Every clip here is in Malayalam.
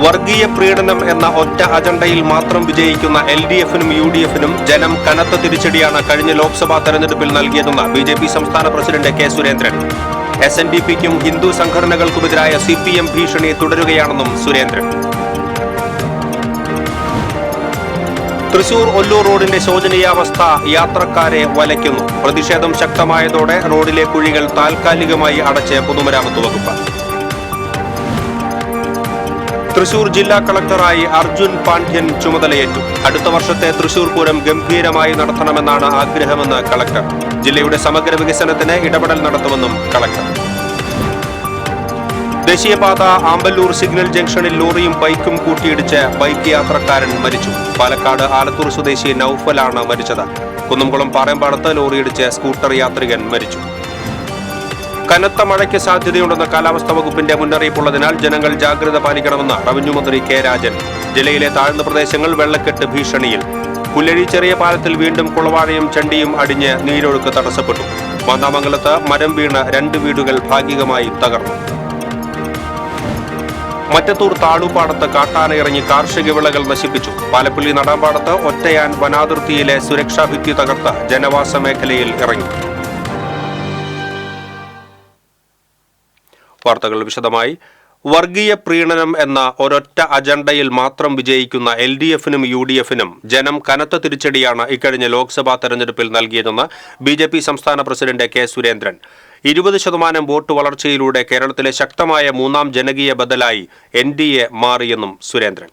വർഗീയ പ്രീണനം എന്ന ഒറ്റ അജണ്ടയിൽ മാത്രം വിജയിക്കുന്ന LDFനും UDFനും ജനം കനത്ത തിരിച്ചടിയാണ് കഴിഞ്ഞ ലോക്സഭാ തെരഞ്ഞെടുപ്പിൽ നൽകിയതെന്ന് BJP സംസ്ഥാന പ്രസിഡന്റ് കെ സുരേന്ദ്രൻ. SNDPക്കും ഹിന്ദു സംഘടനകൾക്കുമെതിരായ CPM ഭീഷണി തുടരുകയാണെന്നും സുരേന്ദ്രൻ. തൃശൂർ ഒല്ലൂർ റോഡിന്റെ ശോചനീയാവസ്ഥ യാത്രക്കാരെ വലയ്ക്കുന്നു. പ്രതിഷേധം ശക്തമായതോടെ റോഡിലെ കുഴികൾ താൽക്കാലികമായി അടച്ച് പൊതുമരാമത്ത് വകുപ്പ്. തൃശൂർ ജില്ലാ കളക്ടറായി അർജുൻ പാണ്ഡ്യൻ ചുമതലയേറ്റു. അടുത്ത വർഷത്തെ തൃശൂർ പൂരം ഗംഭീരമായി നടത്തണമെന്നാണ് ആഗ്രഹമെന്ന് കളക്ടർ. ജില്ലയുടെ സമഗ്ര വികസനത്തിന് ഇടപെടൽ നടത്തുമെന്നും കളക്ടർ. ദേശീയപാത ആമ്പല്ലൂർ സിഗ്നൽ ജംഗ്ഷനിൽ ലോറിയും ബൈക്കും കൂട്ടിയിടിച്ച് ബൈക്ക് യാത്രക്കാരൻ മരിച്ചു. പാലക്കാട് ആലത്തൂർ സ്വദേശി നൌഫലാണ് മരിച്ചത്. കുന്നംകുളം പാറേമ്പാടത്ത് ലോറിയിടിച്ച് സ്കൂട്ടർ യാത്രികൻ മരിച്ചു. കനത്ത മഴയ്ക്ക് സാധ്യതയുണ്ടെന്ന കാലാവസ്ഥാ വകുപ്പിന്റെ മുന്നറിയിപ്പുള്ളതിനാൽ ജനങ്ങൾ ജാഗ്രത പാലിക്കണമെന്ന് റവന്യൂ മന്ത്രി കെ രാജൻ. ജില്ലയിലെ താഴ്ന്ന പ്രദേശങ്ങൾ വെള്ളക്കെട്ട് ഭീഷണിയിൽ. പുല്ലഴി ചെറിയ പാലത്തിൽ വീണ്ടും കുളവാഴയും ചണ്ടിയും അടിഞ്ഞ് നീരൊഴുക്ക് തടസ്സപ്പെട്ടു. മാന്നാമംഗലത്ത് മരം വീണ് 2 വീടുകൾ ഭാഗികമായി തകർന്നു. മറ്റത്തൂർ താളുപാടത്ത് കാട്ടാന ഇറങ്ങി കാർഷിക വിളകൾ നശിപ്പിച്ചു. പാലപ്പള്ളി നടാമ്പാടത്ത് ഒറ്റയാൻ വനാതിർത്തിയിലെ സുരക്ഷാ ഭിത്തി തകർത്ത് ജനവാസ മേഖലയിൽ ഇറങ്ങി. വാർത്തകൾ വിശദമായി. വർഗീയ പ്രീണനം എന്ന ഒരൊറ്റ അജണ്ടയിൽ മാത്രം വിജയിക്കുന്ന LDFനും UDFനും ജനം കനത്ത തിരിച്ചടിയാണ് ഇക്കഴിഞ്ഞ ലോക്സഭാ തെരഞ്ഞെടുപ്പിൽ നൽകിയതെന്ന് BJP സംസ്ഥാന പ്രസിഡന്റ് കെ സുരേന്ദ്രൻ. 20% വോട്ട് വളർച്ചയിലൂടെ കേരളത്തിലെ ശക്തമായ മൂന്നാം ജനകീയ ബദലായി NDA മാറിയെന്നും സുരേന്ദ്രൻ.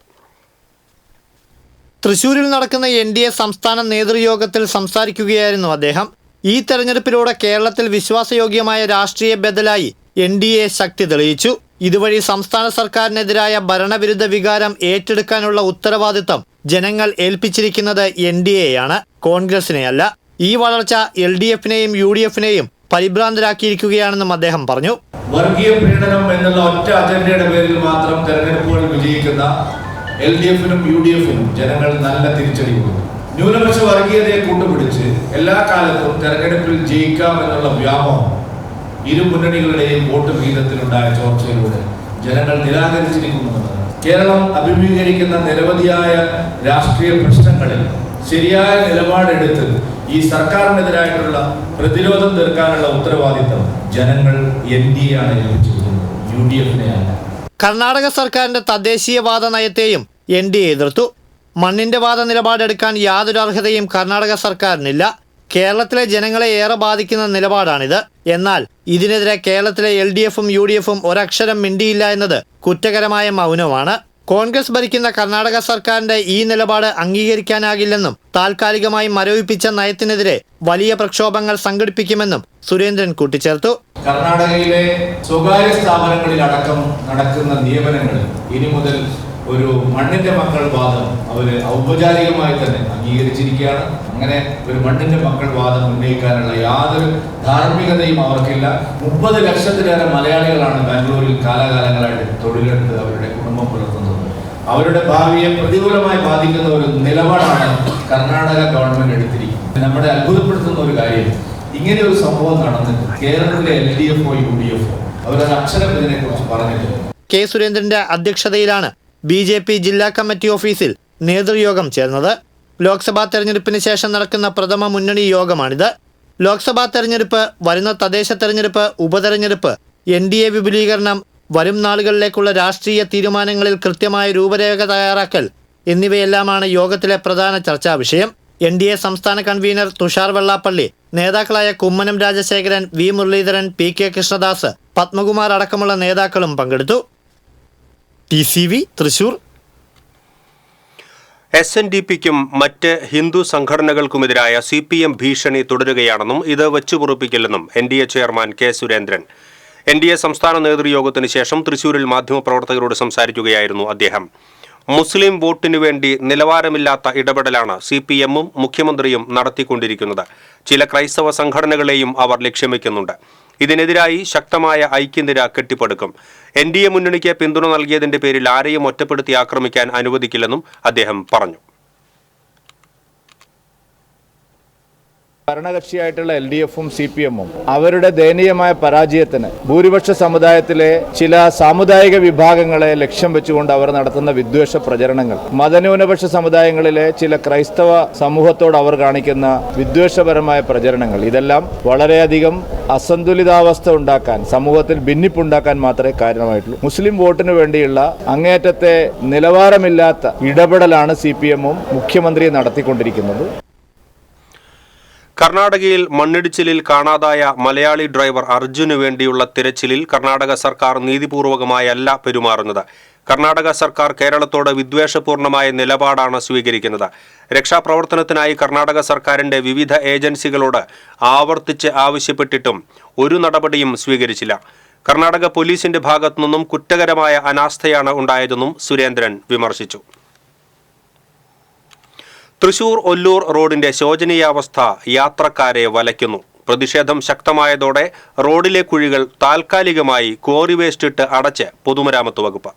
തൃശൂരിൽ നടക്കുന്ന NDA സംസ്ഥാന നേതൃയോഗത്തിൽ സംസാരിക്കുകയായിരുന്നു അദ്ദേഹം. ഈ തെരഞ്ഞെടുപ്പിലൂടെ കേരളത്തിൽ വിശ്വാസയോഗ്യമായ രാഷ്ട്രീയ ബദലായി NDA ശക്തി തെളിയിച്ചു. ഇതുവഴി സംസ്ഥാന സർക്കാരിനെതിരായ ഭരണവിരുദ്ധ വികാരം ഏറ്റെടുക്കാനുള്ള ഉത്തരവാദിത്തം ജനങ്ങൾ ഏൽപ്പിച്ചിരിക്കുന്നത് NDAയാണ്, കോൺഗ്രസിനെയല്ല. ഈ വളർച്ച LDFനെയും UDFനെയും പരിഭ്രാന്തരാക്കിയിരിക്കുകയാണെന്നും അദ്ദേഹം പറഞ്ഞു. വർഗീയ പ്രീണനം എന്നുള്ള ഒറ്റ അജണ്ടയുടെ പേരിൽ മാത്രം തെരഞ്ഞെടുപ്പുകൾ വിജയിക്കുന്ന LDFനും UDFനും ജനങ്ങൾ നല്ല തിരിച്ചടി കൊടുക്കും. ന്യൂനപക്ഷ വർഗീയതയെ കൂട്ടുപിടിച്ച് എല്ലാ കാലത്തും തെരഞ്ഞെടുപ്പിൽ ജയിക്കാം എന്നുള്ള വ്യാമോഹം ഇരു മുന്നണികളുടെയും വോട്ട് വിഹിതത്തിലുണ്ടായ ചോർച്ചയിലൂടെ ജനങ്ങൾ നിരാകരിച്ചിരിക്കുന്നുവെന്ന് കേരളം അഭിമുഖീകരിക്കുന്ന നിരവധിയായ രാഷ്ട്രീയ പ്രശ്നങ്ങളിൽ ശരിയായ നിലപാടെടുത്ത് ഈ സർക്കാരിനെതിരായിട്ടുള്ള പ്രതിരോധം തീർക്കാനുള്ള ഉത്തരവാദിത്തം ജനങ്ങൾ NDA ആണ് ഏൽപ്പിച്ചിരിക്കുന്നത്, UDFനെയല്ല. കർണാടക സർക്കാരിന്റെ തദ്ദേശീയവാദ നയത്തെയും NDA എതിർത്തു. മണ്ണിന്റെ വാദ നിലപാടെടുക്കാൻ യാതൊരു അർഹതയും കർണാടക സർക്കാരിനില്ല. കേരളത്തിലെ ജനങ്ങളെ ഏറെ ബാധിക്കുന്ന നിലപാടാണിത്. എന്നാൽ ഇതിനെതിരെ കേരളത്തിലെ LDFും UDFും ഒരക്ഷരം മിണ്ടിയില്ല എന്നത് കുറ്റകരമായ മൗനമാണ്. കോൺഗ്രസ് ഭരിക്കുന്ന കർണാടക സർക്കാരിന്റെ ഈ നിലപാട് അംഗീകരിക്കാനാകില്ലെന്നും താൽക്കാലികമായി മരവിപ്പിച്ച നയത്തിനെതിരെ വലിയ പ്രക്ഷോഭങ്ങൾ സംഘടിപ്പിക്കുമെന്നും സുരേന്ദ്രൻ കൂട്ടിച്ചേർത്തു. കർണാടകയിലെ സ്വകാര്യ സ്ഥാപനങ്ങളിലടക്കം നടക്കുന്ന നിയമനങ്ങളിൽ ഇനി മുതൽ ഒരു മണ്ണിന്റെ മക്കൾ വാദം അവര് ഔപചാരികമായി തന്നെ അംഗീകരിച്ചിരിക്കുകയാണ്. അങ്ങനെ ഒരു മണ്ണിന്റെ മക്കൾ വാദം ഉന്നയിക്കാനുള്ള യാതൊരു ധാർമ്മികതയും അവർക്കില്ല. 30 ലക്ഷത്തിലേറെ മലയാളികളാണ് ബാംഗ്ലൂരിൽ കാലാകാലങ്ങളായിട്ട് തൊഴിലെടുത്ത് അവരുടെ കുടുംബം പുലർത്തുന്നത്. അവരുടെ ഭാവിയെ പ്രതികൂലമായി ബാധിക്കുന്ന ഒരു നിലപാടാണ് കർണാടക ഗവൺമെന്റ് എടുത്തിരിക്കുന്നത്. നമ്മളെ അത്ഭുതപ്പെടുത്തുന്ന ഒരു കാര്യം, ഇങ്ങനെ ഒരു സംഭവം നടന്നിട്ട് കേരളത്തിലെ LDFോ UDFോ അവരൊരു അക്ഷരം ഇതിനെക്കുറിച്ച് പറഞ്ഞിട്ടില്ല. കെ സുരേന്ദ്രന്റെ അധ്യക്ഷതയിലാണ് BJP ജില്ലാ കമ്മിറ്റി ഓഫീസിൽ നേതൃയോഗം ചേർന്നത്. ലോക്സഭാ തെരഞ്ഞെടുപ്പിന് ശേഷം നടക്കുന്ന പ്രഥമ മുന്നണി യോഗമാണിത്. ലോക്സഭാ തെരഞ്ഞെടുപ്പ്, വരുന്ന തദ്ദേശ തെരഞ്ഞെടുപ്പ്, ഉപതെരഞ്ഞെടുപ്പ്, NDA വിപുലീകരണം, വരും നാളുകളിലേക്കുള്ള രാഷ്ട്രീയ തീരുമാനങ്ങളിൽ കൃത്യമായ രൂപരേഖ തയ്യാറാക്കൽ എന്നിവയെല്ലാമാണ് യോഗത്തിലെ പ്രധാന ചർച്ചാ വിഷയം. NDA സംസ്ഥാന കൺവീനർ തുഷാർ വെള്ളാപ്പള്ളി, നേതാക്കളായ കുമ്മനം രാജശേഖരൻ, V മുരളീധരൻ, PK കൃഷ്ണദാസ്, പത്മകുമാർ അടക്കമുള്ള നേതാക്കളും പങ്കെടുത്തു. TCV തൃശൂർ. SNDPക്കും മറ്റ് ഹിന്ദു സംഘടനകൾക്കുമെതിരായ CPM ഭീഷണി തുടരുകയാണെന്നും ഇത് വെച്ചുപൊറുപ്പിക്കില്ലെന്നും NDA chairman K Surendran. NDA സംസ്ഥാന നേതൃയോഗത്തിന് ശേഷം തൃശൂരിൽ മാധ്യമപ്രവർത്തകരോട് സംസാരിക്കുകയായിരുന്നു അദ്ദേഹം. മുസ്ലിം വോട്ടിനു വേണ്ടി നിലവാരമില്ലാത്ത ഇടപെടലാണ് CPMും മുഖ്യമന്ത്രിയും നടത്തിക്കൊണ്ടിരിക്കുന്നത്. ചില ക്രൈസ്തവ സംഘടനകളെയും അവർ ലക്ഷ്യം വയ്ക്കുന്നുണ്ട്. ഇതിനെതിരായി ശക്തമായ ഐക്യനിര കെട്ടിപ്പടുക്കും. NDA മുന്നണിക്ക് പിന്തുണ നൽകിയതിന്റെ പേരിൽ ആരെയും ഒറ്റപ്പെടുത്തി ആക്രമിക്കാൻ അനുവദിക്കില്ലെന്നും അദ്ദേഹം പറഞ്ഞു. ഭരണകക്ഷിയായിട്ടുള്ള LDF-ഉം CPM-ഉം അവരുടെ ദയനീയമായ പരാജയത്തിന് ഭൂരിപക്ഷ സമുദായത്തിലെ ചില സാമുദായിക വിഭാഗങ്ങളെ ലക്ഷ്യം വെച്ചുകൊണ്ട് അവർ നടത്തുന്ന വിദ്വേഷ പ്രചരണങ്ങൾ, മതന്യൂനപക്ഷ സമുദായങ്ങളിലെ ചില ക്രൈസ്തവ സമൂഹത്തോട് അവർ കാണിക്കുന്ന വിദ്വേഷപരമായ പ്രചരണങ്ങൾ, ഇതെല്ലാം വളരെയധികം അസന്തുലിതാവസ്ഥ ഉണ്ടാക്കാൻ, സമൂഹത്തിൽ ഭിന്നിപ്പുണ്ടാക്കാൻ മാത്രമേ കാരണമായിട്ടുള്ളൂ. മുസ്ലിം വോട്ടിന് വേണ്ടിയുള്ള അങ്ങേയറ്റത്തെ നിലവാരമില്ലാത്ത ഇടപെടലാണ് CPM-ഉം മുഖ്യമന്ത്രി നടത്തിക്കൊണ്ടിരിക്കുന്നത്. കർണാടകയിൽ മണ്ണിടിച്ചിലിൽ കാണാതായ മലയാളി ഡ്രൈവർ അർജുന് വേണ്ടിയുള്ള തിരച്ചിലിൽ കർണാടക സർക്കാർ നീതിപൂർവകമായല്ല പെരുമാറുന്നത്. കർണാടക സർക്കാർ കേരളത്തോട് വിദ്വേഷപൂർണമായ നിലപാടാണ് സ്വീകരിക്കുന്നത്. രക്ഷാപ്രവർത്തനത്തിനായി കർണാടക സർക്കാരിന്റെ വിവിധ ഏജൻസികളോട് ആവർത്തിച്ച് ആവശ്യപ്പെട്ടിട്ടും ഒരു നടപടിയും സ്വീകരിച്ചില്ല. കർണാടക പോലീസിന്റെ ഭാഗത്തുനിന്നും കുറ്റകരമായ അനാസ്ഥയാണ് ഉണ്ടായതെന്നും സുരേന്ദ്രൻ വിമർശിച്ചു. തൃശൂർ ഒല്ലൂർ റോഡിന്റെ ശോചനീയാവസ്ഥ യാത്രക്കാരെ വലയ്ക്കുന്നു. പ്രതിഷേധം ശക്തമായതോടെ റോഡിലെ കുഴികൾ താൽക്കാലികമായി ക്വാറി വേസ്റ്റ് ഇട്ട് അടച്ച് പൊതുമരാമത്ത് വകുപ്പ്.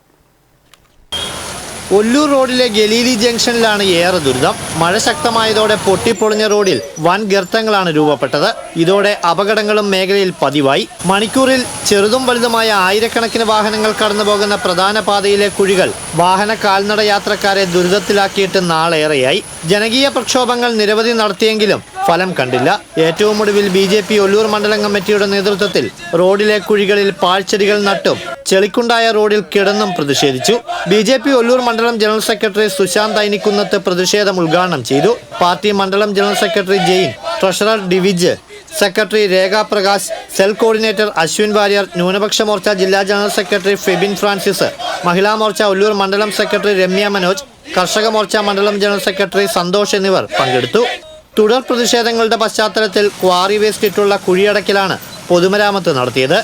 ഒല്ലൂർ റോഡിലെ ഗലീലി ജംഗ്ഷനിലാണ് ഏറെ ദുരിതം. മഴ ശക്തമായതോടെ പൊട്ടിപ്പൊളിഞ്ഞ റോഡിൽ വൻ ഗർത്തങ്ങളാണ് രൂപപ്പെട്ടത്. ഇതോടെ അപകടങ്ങളും മേഖലയിൽ പതിവായി. മണിക്കൂറിൽ ചെറുതും വലുതുമായ ആയിരക്കണക്കിന് വാഹനങ്ങൾ കടന്നുപോകുന്ന പ്രധാന പാതയിലെ കുഴികൾ വാഹന കാൽനട യാത്രക്കാരെ ദുരിതത്തിലാക്കിയിട്ട് നാളേറെയായി. ജനകീയ പ്രക്ഷോഭങ്ങൾ നിരവധി നടത്തിയെങ്കിലും ഫലം കണ്ടില്ല. ഏറ്റവും ഒടുവിൽ BJP ഒല്ലൂർ മണ്ഡലം കമ്മിറ്റിയുടെ നേതൃത്വത്തിൽ റോഡിലെ കുഴികളിൽ പാഴ്ചെടികൾ നട്ടും ചെളിക്കുണ്ടായ റോഡിൽ കിടന്നും പ്രതിഷേധിച്ചു. BJP ഒല്ലൂർ മണ്ഡലം ജനറൽ സെക്രട്ടറി സുശാന്ത് ഐനിക്കുന്നത്ത് പ്രതിഷേധം ഉദ്ഘാടനം ചെയ്തു. പാർട്ടി മണ്ഡലം general secretary Jain, treasurer Divij, secretary Rekha Prakash, cell coordinator Ashwin Warrier, ന്യൂനപക്ഷ മോർച്ച ജില്ലാ general secretary Febin Francis, Mahila Morcha Ollur മണ്ഡലം സെക്രട്ടറി രമ്യ മനോജ്, കർഷക മോർച്ച മണ്ഡലം ജനറൽ സെക്രട്ടറി സന്തോഷ് എന്നിവർ പങ്കെടുത്തു. തുടർ പ്രതിഷേധങ്ങളുടെ പശ്ചാത്തലത്തിൽ ക്വാറി വേസ്റ്റ് ഇട്ടുള്ള കുഴിയടക്കലാണ് പൊതുമരാമത്ത് നടത്തിയത്.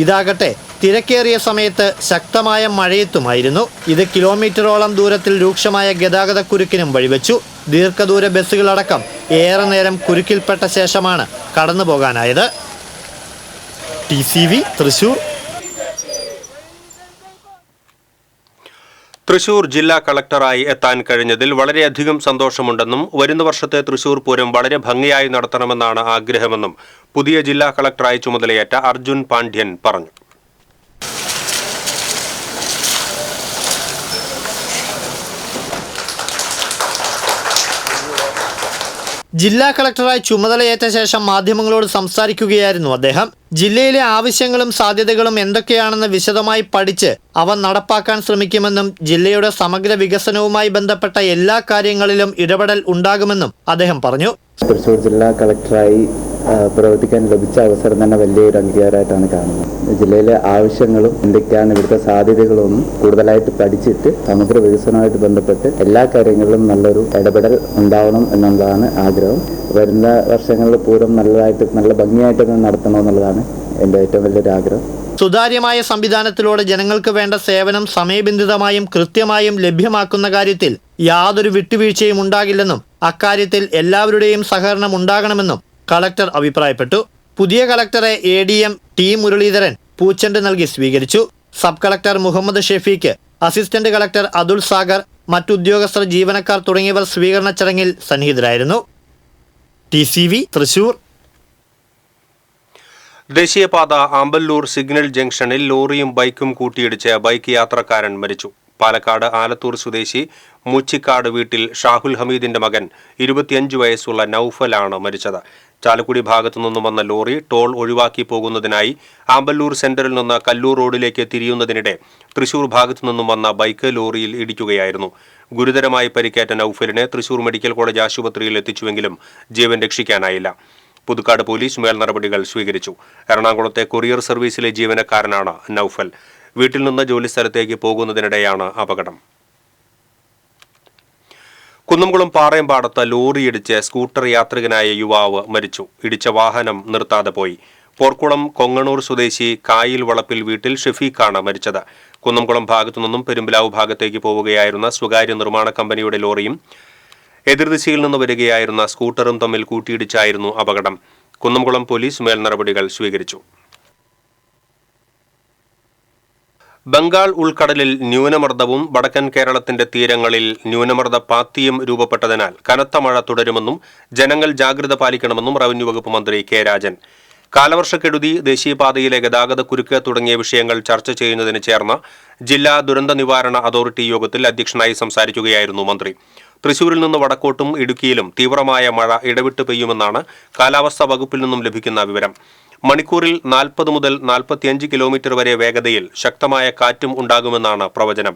ഇതാകട്ടെ തിരക്കേറിയ സമയത്ത് ശക്തമായ മഴയത്തുമായിരുന്നു. ഇത് കിലോമീറ്ററോളം ദൂരത്തിൽ രൂക്ഷമായ ഗതാഗതക്കുരുക്കിനും വഴിവെച്ചു. ദീർഘദൂര ബസ്സുകളടക്കം ഏറെ നേരം കുരുക്കിൽപ്പെട്ട ശേഷമാണ് കടന്നു പോകാനായത്. TCV തൃശൂർ. തൃശൂർ ജില്ലാ കളക്ടറായി എത്താൻ കഴിഞ്ഞതിൽ വളരെയധികം സന്തോഷമുണ്ടെന്നും വരുന്ന വർഷത്തെ തൃശൂർ പൂരം വളരെ ഭംഗിയായി നടത്തണമെന്നാണ് ആഗ്രഹമെന്നും പുതിയ ജില്ലാ കളക്ടറായി ചുമതലയേറ്റ അർജുൻ പാണ്ഡ്യൻ പറഞ്ഞു. ജില്ലാ കളക്ടറായി ചുമതലയേറ്റ ശേഷം മാധ്യമങ്ങളോട് സംസാരിക്കുകയായിരുന്നു അദ്ദേഹം. ജില്ലയിലെ ആവശ്യങ്ങളും സാധ്യതകളും എന്തൊക്കെയാണെന്ന് വിശദമായി പഠിച്ച് അവ നടപ്പാക്കാൻ ശ്രമിക്കുമെന്നും ജില്ലയുടെ സമഗ്ര വികസനവുമായി ബന്ധപ്പെട്ട എല്ലാ കാര്യങ്ങളിലും ഇടപെടൽ ഉണ്ടാകുമെന്നും അദ്ദേഹം പറഞ്ഞു. തൃശ്ശൂർ ജില്ലാ കളക്ടറായി പ്രവർത്തിക്കാൻ ലഭിച്ച അവസരം തന്നെ വലിയൊരു അംഗീകാരമായിട്ടാണ് കാണുന്നത്. ജില്ലയിലെ ആവശ്യങ്ങളും എന്തൊക്കെയാണ് ഇവിടുത്തെ സാധ്യതകളും കൂടുതലായിട്ട് പഠിച്ചിട്ട് സമഗ്ര വികസനവുമായിട്ട് ബന്ധപ്പെട്ട് എല്ലാ കാര്യങ്ങളിലും നല്ലൊരു ഇടപെടൽ ഉണ്ടാവണം എന്നുള്ളതാണ് ആഗ്രഹം. വരുന്ന വർഷങ്ങളിൽ പൂരം നല്ല ഭംഗിയായിട്ട് നടത്തണമെന്നുള്ളതാണ് എൻ്റെ ഏറ്റവും വലിയൊരു ആഗ്രഹം. സുതാര്യമായ സംവിധാനത്തിലൂടെ ജനങ്ങൾക്ക് വേണ്ട സേവനം സമയബന്ധിതമായും കൃത്യമായും ലഭ്യമാക്കുന്ന കാര്യത്തിൽ യാതൊരു വിട്ടുവീഴ്ചയും ഉണ്ടാകില്ലെന്നും അക്കാര്യത്തിൽ എല്ലാവരുടെയും സഹകരണം ഉണ്ടാകണമെന്നും കളക്ടർ അഭിപ്രായപ്പെട്ടു. പുതിയ കളക്ടറെ ADM T മുരളീധരൻ പൂച്ചെണ്ട് നൽകി സ്വീകരിച്ചു. Sub collector Muhammad Shefeeq, assistant collector Athul Sagar, മറ്റുദ്യോഗസ്ഥർ, ജീവനക്കാർ തുടങ്ങിയവർ സ്വീകരണ ചടങ്ങിൽ സന്നിഹിതരായിരുന്നു. TCV തൃശൂർ. ദേശീയപാത ആമ്പല്ലൂർ സിഗ്നൽ ജംഗ്ഷനിൽ ലോറിയും ബൈക്കും കൂട്ടിയിടിച്ച് ബൈക്ക് യാത്രക്കാരൻ മരിച്ചു. പാലക്കാട് ആലത്തൂർ സ്വദേശി മൂച്ചിക്കാട് വീട്ടിൽ ഷാഹുൽ ഹമീദിന്റെ മകൻ 25 വയസ്സുള്ള നൌഫലാണ് മരിച്ചത്. ചാലക്കുടി ഭാഗത്തു നിന്നും വന്ന ലോറി ടോൾ ഒഴിവാക്കി പോകുന്നതിനായി ആമ്പല്ലൂർ സെന്ററിൽ നിന്ന് കല്ലൂർ റോഡിലേക്ക് തിരിയുന്നതിനിടെ തൃശൂർ ഭാഗത്തു നിന്നും വന്ന ബൈക്ക് ലോറിയിൽ ഇടിക്കുകയായിരുന്നു. ഗുരുതരമായി പരിക്കേറ്റ നൌഫലിനെ തൃശൂർ മെഡിക്കൽ കോളേജ് ആശുപത്രിയിൽ എത്തിച്ചുവെങ്കിലും ജീവൻ രക്ഷിക്കാനായില്ല. പുതുക്കാട് പോലീസ് മേൽ നടപടികൾ സ്വീകരിച്ചു. എറണാകുളത്തെ കൊറിയർ സർവീസിലെ ജീവനക്കാരനാണ് നൌഫൽ. വീട്ടിൽ നിന്ന് ജോലിസ്ഥലത്തേക്ക് പോകുന്നതിനിടെയാണ് അപകടം. കുന്നംകുളം പാറയമ്പാടത്ത് ലോറിയിടിച്ച് സ്കൂട്ടർ യാത്രികനായ യുവാവ് മരിച്ചു. ഇടിച്ച വാഹനം നിർത്താതെ പോയി. പോർക്കുളം കൊങ്ങണൂർ സ്വദേശി കായിൽ വളപ്പിൽ വീട്ടിൽ ഷെഫീഖാണ് മരിച്ചത്. കുന്നംകുളം ഭാഗത്തു നിന്നും പെരുമ്പിലാവ് ഭാഗത്തേക്ക് പോവുകയായിരുന്ന സ്വകാര്യ നിർമ്മാണ കമ്പനിയുടെ ലോറിയും എതിർദിശയിൽ നിന്ന് വരികയായിരുന്ന സ്കൂട്ടറും തമ്മിൽ കൂട്ടിയിടിച്ചായിരുന്നു അപകടം. കുന്നംകുളം പോലീസ് മേൽ നടപടികൾ സ്വീകരിച്ചു. ബംഗാൾ ഉൾക്കടലിൽ ന്യൂനമർദ്ദവും വടക്കൻ കേരളത്തിന്റെ തീരങ്ങളിൽ ന്യൂനമർദ്ദ പാത്തിയും രൂപപ്പെട്ടതിനാൽ കനത്ത മഴ തുടരുമെന്നും ജനങ്ങൾ ജാഗ്രത പാലിക്കണമെന്നും റവന്യൂ വകുപ്പ് മന്ത്രി കെ രാജൻ. കാലവർഷക്കെടുതി, ദേശീയപാതയിലെ ഗതാഗത കുരുക്ക് തുടങ്ങിയ വിഷയങ്ങൾ ചർച്ച ചെയ്യുന്നതിന് ചേർന്ന ജില്ലാ ദുരന്ത നിവാരണ അതോറിറ്റി യോഗത്തിൽ അധ്യക്ഷനായി സംസാരിക്കുകയായിരുന്നു മന്ത്രി. തൃശൂരിൽ നിന്ന് വടക്കോട്ടും ഇടുക്കിയിലും തീവ്രമായ മഴ ഇടവിട്ട് പെയ്യുമെന്നാണ് കാലാവസ്ഥാ വകുപ്പിൽ നിന്നും ലഭിക്കുന്ന വിവരം. മണിക്കൂറിൽ 40 മുതൽ 45 കിലോമീറ്റർ വരെ വേഗതയിൽ ശക്തമായ കാറ്റും ഉണ്ടാകുമെന്നാണ് പ്രവചനം.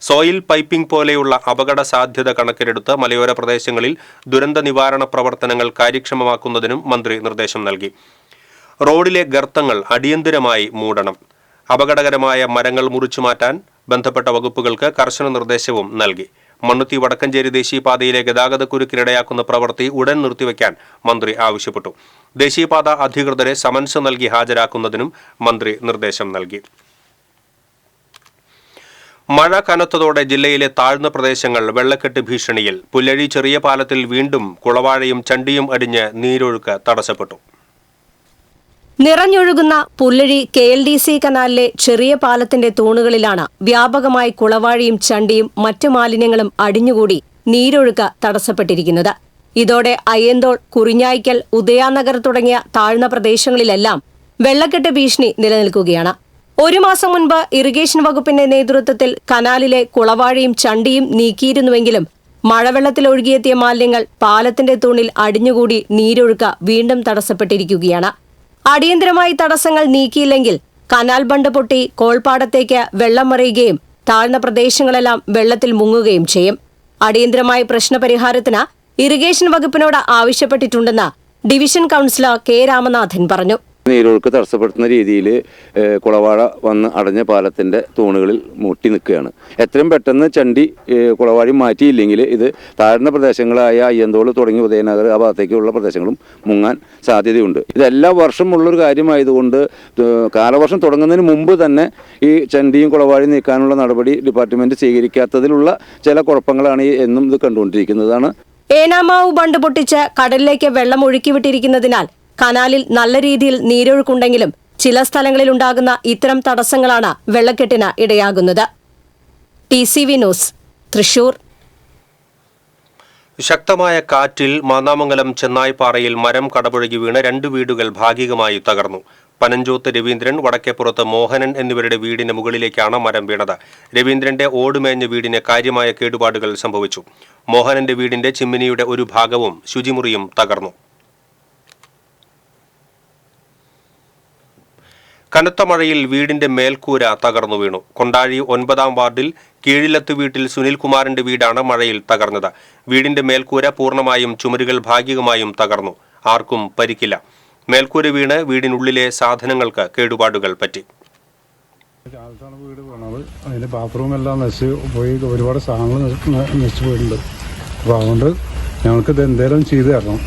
സോയിൽ പൈപ്പിംഗ് പോലെയുള്ള അപകട സാധ്യത കണക്കിലെടുത്ത് മലയോര പ്രദേശങ്ങളിൽ ദുരന്ത നിവാരണ പ്രവർത്തനങ്ങൾ കാര്യക്ഷമമാക്കുന്നതിനും മന്ത്രി നിർദ്ദേശം നൽകി. റോഡിലെ ഗർത്തങ്ങൾ അടിയന്തരമായി മൂടണം. അപകടകരമായ മരങ്ങൾ മുറിച്ചു മാറ്റാൻ ബന്ധപ്പെട്ട വകുപ്പുകൾക്ക് കർശന നിർദ്ദേശവും നൽകി. മണ്ണുത്തി വടക്കഞ്ചേരി ദേശീയപാതയിലെ ഗതാഗതക്കുരുക്കിനിടയാക്കുന്ന പ്രവൃത്തി ഉടൻ നിർത്തിവെക്കാൻ മന്ത്രി ആവശ്യപ്പെട്ടു. ദേശീയപാത അധികൃതരെ സമൻസ് നൽകി ഹാജരാക്കുന്നതിനും മന്ത്രി നിർദ്ദേശം നൽകി. മഴ കനത്തതോടെ ജില്ലയിലെ താഴ്ന്ന പ്രദേശങ്ങൾ വെള്ളക്കെട്ട് ഭീഷണിയിൽ. പുല്ലഴി ചെറിയ പാലത്തിൽ വീണ്ടും കുളവാഴയും ചണ്ടിയും അടിഞ്ഞ് നീരൊഴുക്ക് തടസ്സപ്പെട്ടു. നിറഞ്ഞൊഴുകുന്ന പുല്ലഴി KLDC കനാലിലെ ചെറിയ പാലത്തിന്റെ തൂണുകളിലാണ് വ്യാപകമായി കുളവാഴിയും ചണ്ടിയും മറ്റു മാലിന്യങ്ങളും അടിഞ്ഞുകൂടി നീരൊഴുക്ക് തടസ്സപ്പെട്ടിരിക്കുന്നത്. ഇതോടെ അയ്യന്തോൾ, കുറിഞ്ഞായ്ക്കൽ, ഉദയാനഗർ തുടങ്ങിയ താഴ്ന്ന പ്രദേശങ്ങളിലെല്ലാം വെള്ളക്കെട്ട് ഭീഷണി നിലനിൽക്കുകയാണ്. 1 മാസം മുൻപ് ഇറിഗേഷൻ വകുപ്പിന്റെ നേതൃത്വത്തിൽ കനാലിലെ കുളവാഴിയും ചണ്ടിയും നീക്കിയിരുന്നുവെങ്കിലും മഴവെള്ളത്തിൽ ഒഴുകിയെത്തിയ മാലിന്യങ്ങൾ പാലത്തിന്റെ തൂണിൽ അടിഞ്ഞുകൂടി നീരൊഴുക്ക് വീണ്ടും തടസ്സപ്പെട്ടിരിക്കുകയാണ്. അടിയന്തരമായി തടസ്സങ്ങൾ നീക്കിയില്ലെങ്കിൽ കനാൽ ബണ്ട് പൊട്ടി കോൾപ്പാടത്തേക്ക് വെള്ളം മറിയുകയും താഴ്ന്ന പ്രദേശങ്ങളെല്ലാം വെള്ളത്തിൽ മുങ്ങുകയും ചെയ്യും. അടിയന്തരമായ പ്രശ്നപരിഹാരത്തിന് ഇറിഗേഷൻ വകുപ്പിനോട് ആവശ്യപ്പെട്ടിട്ടുണ്ടെന്ന് ഡിവിഷൻ കൗൺസിലർ കെ രാമനാഥൻ പറഞ്ഞു. നീരൊഴുക്ക് തടസ്സപ്പെടുത്തുന്ന രീതിയിൽ കുളവാഴ വന്ന് അടഞ്ഞ പാലത്തിൻ്റെ തൂണുകളിൽ മുട്ടി നിൽക്കുകയാണ്. എത്രയും പെട്ടെന്ന് ചണ്ടി കുളവാഴി മാറ്റിയില്ലെങ്കിൽ ഇത് താഴ്ന്ന പ്രദേശങ്ങളായ അയ്യന്തോൾ തുടങ്ങി ഉദയനഗർ ആ ഭാഗത്തേക്കുള്ള പ്രദേശങ്ങളും മുങ്ങാൻ സാധ്യതയുണ്ട്. ഇത് എല്ലാ വർഷമുള്ളൊരു കാര്യമായതുകൊണ്ട് കാലവർഷം തുടങ്ങുന്നതിന് മുമ്പ് തന്നെ ഈ ചണ്ടിയും കുളവാഴി നീക്കാനുള്ള നടപടി ഡിപ്പാർട്ട്മെൻറ്റ് സ്വീകരിക്കാത്തതിലുള്ള ചില കുഴപ്പങ്ങളാണ് എന്നും ഇത് കണ്ടുകൊണ്ടിരിക്കുന്നതാണ്. ഏനാമാവ് ബണ്ട് പൊട്ടിച്ച് കടലിലേക്ക് വെള്ളം ഒഴുക്കിവിട്ടിരിക്കുന്നതിനാൽ കനാലിൽ നല്ല രീതിയിൽ നീരൊഴുക്കുണ്ടെങ്കിലും ചില സ്ഥലങ്ങളിൽ ഉണ്ടാകുന്ന ഇത്തരം തടസ്സങ്ങളാണ് വെള്ളക്കെട്ടിന് ഇടയാകുന്നത്. TCV news, Thrissur. ശക്തമായ കാറ്റിൽ മാന്നാമംഗലം ചെന്നായ്പാറയിൽ മരം കടപുഴകി വീണ് 2 വീടുകൾ ഭാഗികമായി തകർന്നു. പനഞ്ചോത്ത് രവീന്ദ്രൻ, വടക്കേപ്പുറത്ത് മോഹനൻ എന്നിവരുടെ വീടിന് മുകളിലേക്കാണ് മരം വീണത്. രവീന്ദ്രന്റെ ഓടുമേഞ്ഞ വീടിന് കാര്യമായ കേടുപാടുകൾ സംഭവിച്ചു. മോഹനന്റെ വീടിന്റെ ചിമ്മിനിയുടെ ഒരു ഭാഗവും ശുചിമുറിയും തകർന്നു. കനത്ത മഴയിൽ വീടിന്റെ മേൽക്കൂര തകർന്നു വീണു. കൊണ്ടാഴി 9-ാം വാർഡിൽ കീഴിലത്ത് വീട്ടിൽ സുനിൽകുമാറിന്റെ വീടാണ് മഴയിൽ തകർന്നത്. വീടിന്റെ മേൽക്കൂര പൂർണ്ണമായും ചുമരുകൾ ഭാഗികമായും തകർന്നു. ആർക്കും പരിക്കില്ല. മേൽക്കൂര വീണ് വീടിനുള്ളിലെ സാധനങ്ങൾക്ക് കേടുപാടുകൾ പറ്റി. വീട് വീണത് അതിന്റെ ബാത്റൂം എല്ലാം നശിച്ച് പോയി, ഒരുപാട് സാധനങ്ങൾ നശിച്ചു പോയിട്ടുണ്ട്. അപ്പോൾ അതുകൊണ്ട് ഞങ്ങൾക്ക് ഇത് എന്തേലും ചെയ്തു തരണം.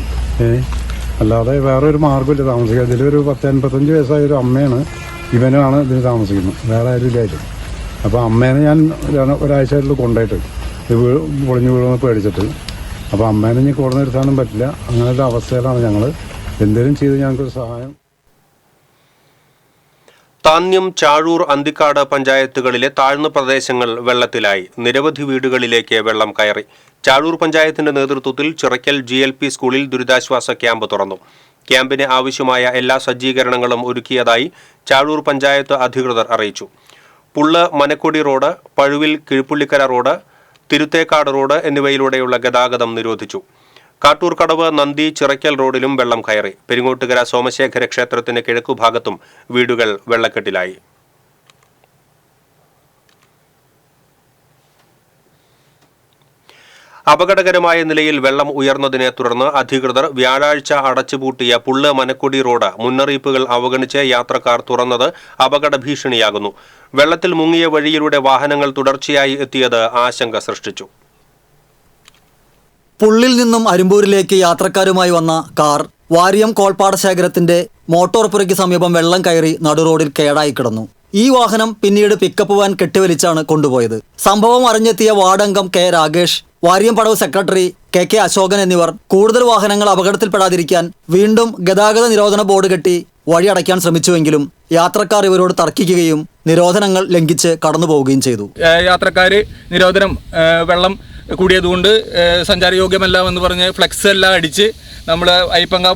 അല്ലാതെ വേറൊരു മാർഗ്ഗമില്ല താമസിക്കുക. ഇതിലൊരു 10-85 വയസ്സായ ഒരു അമ്മയാണ്, ഇവനുമാണ് ഇതിന് താമസിക്കുന്നത്, വേറെ ആരും ഇല്ലായിട്ട്. അപ്പോൾ അമ്മേനെ ഞാൻ ഒരാഴ്ചയായിട്ടുള്ള കൊണ്ടായിട്ട് ഇത് പൊളിഞ്ഞു വീഴുമെന്ന് പേടിച്ചിട്ട്. അപ്പോൾ അമ്മേനെ ഇനി കൂടെ നിർത്താനും പറ്റില്ല. അങ്ങനത്തെ അവസ്ഥയിലാണ് ഞങ്ങൾ. എന്തെങ്കിലും ചെയ്ത് ഞങ്ങൾക്കൊരു സഹായം. താന്യം, ചാഴൂർ, അന്തിക്കാട് പഞ്ചായത്തുകളിലെ താഴ്ന്ന പ്രദേശങ്ങൾ വെള്ളത്തിലായി. നിരവധി വീടുകളിലേക്ക് വെള്ളം കയറി. ചാഴൂർ പഞ്ചായത്തിന്റെ നേതൃത്വത്തിൽ ചിറയ്ക്കൽ GLP സ്കൂളിൽ ദുരിതാശ്വാസ ക്യാമ്പ് തുറന്നു. ക്യാമ്പിന് ആവശ്യമായ എല്ലാ സജ്ജീകരണങ്ങളും ഒരുക്കിയതായി ചാഴൂർ പഞ്ചായത്ത് അധികൃതർ അറിയിച്ചു. Pullu Manakkodi road, Pazhuvil Kizhuppullikkara road, Thiruthekkad road എന്നിവയിലൂടെയുള്ള ഗതാഗതം നിരോധിച്ചു. കാട്ടൂർക്കടവ്, നന്ദി, ചിറയ്ക്കൽ റോഡിലും വെള്ളം കയറി. പെരിങ്ങോട്ടുകര സോമശേഖര ക്ഷേത്രത്തിന് കിഴക്കുഭാഗത്തും വീടുകൾ വെള്ളക്കെട്ടിലായി. അപകടകരമായ നിലയിൽ വെള്ളം ഉയർന്നതിനെ തുടർന്ന് അധികൃതർ വ്യാഴാഴ്ച അടച്ചുപൂട്ടിയ പുള്ള് മനക്കൊടി റോഡ് മുന്നറിയിപ്പുകൾ അവഗണിച്ച് യാത്രക്കാർ തുറന്നത് അപകട ഭീഷണിയാകുന്നു. വെള്ളത്തിൽ മുങ്ങിയ വഴിയിലൂടെ വാഹനങ്ങൾ തുടർച്ചയായി എത്തിയത് ആശങ്ക സൃഷ്ടിച്ചു. പുള്ളിൽ നിന്നും അരുമ്പൂരിലേക്ക് യാത്രക്കാരുമായി വന്ന കാർ വാരിയം കോൾപ്പാടശേഖരത്തിന്റെ മോട്ടോർ പുരയ്ക്ക് സമീപം വെള്ളം കയറി നടുറോഡിൽ കേടായി കിടന്നു. ഈ വാഹനം പിന്നീട് പിക്കപ്പ് വാൻ കെട്ടിവലിച്ചാണ് കൊണ്ടുപോയത്. സംഭവം അറിഞ്ഞെത്തിയ വാർഡംഗം K Rakesh, Variyam Padavu secretary KK Ashokan എന്നിവർ കൂടുതൽ വാഹനങ്ങൾ അപകടത്തിൽപ്പെടാതിരിക്കാൻ വീണ്ടും ഗതാഗത നിരോധന ബോർഡ് കെട്ടി വഴി അടയ്ക്കാൻ ശ്രമിച്ചുവെങ്കിലും യാത്രക്കാർ ഇവരോട് തർക്കിക്കുകയും നിരോധനങ്ങൾ ലംഘിച്ച് കടന്നുപോവുകയും ചെയ്തു. യാത്രക്കാർ നിരോധനം വെള്ളം കൂടിയതുകൊണ്ട് സഞ്ചാരയോഗ്യമല്ല പറഞ്ഞ് ഫ്ലെക്സ് എല്ലാം അടിച്ച് നമ്മൾ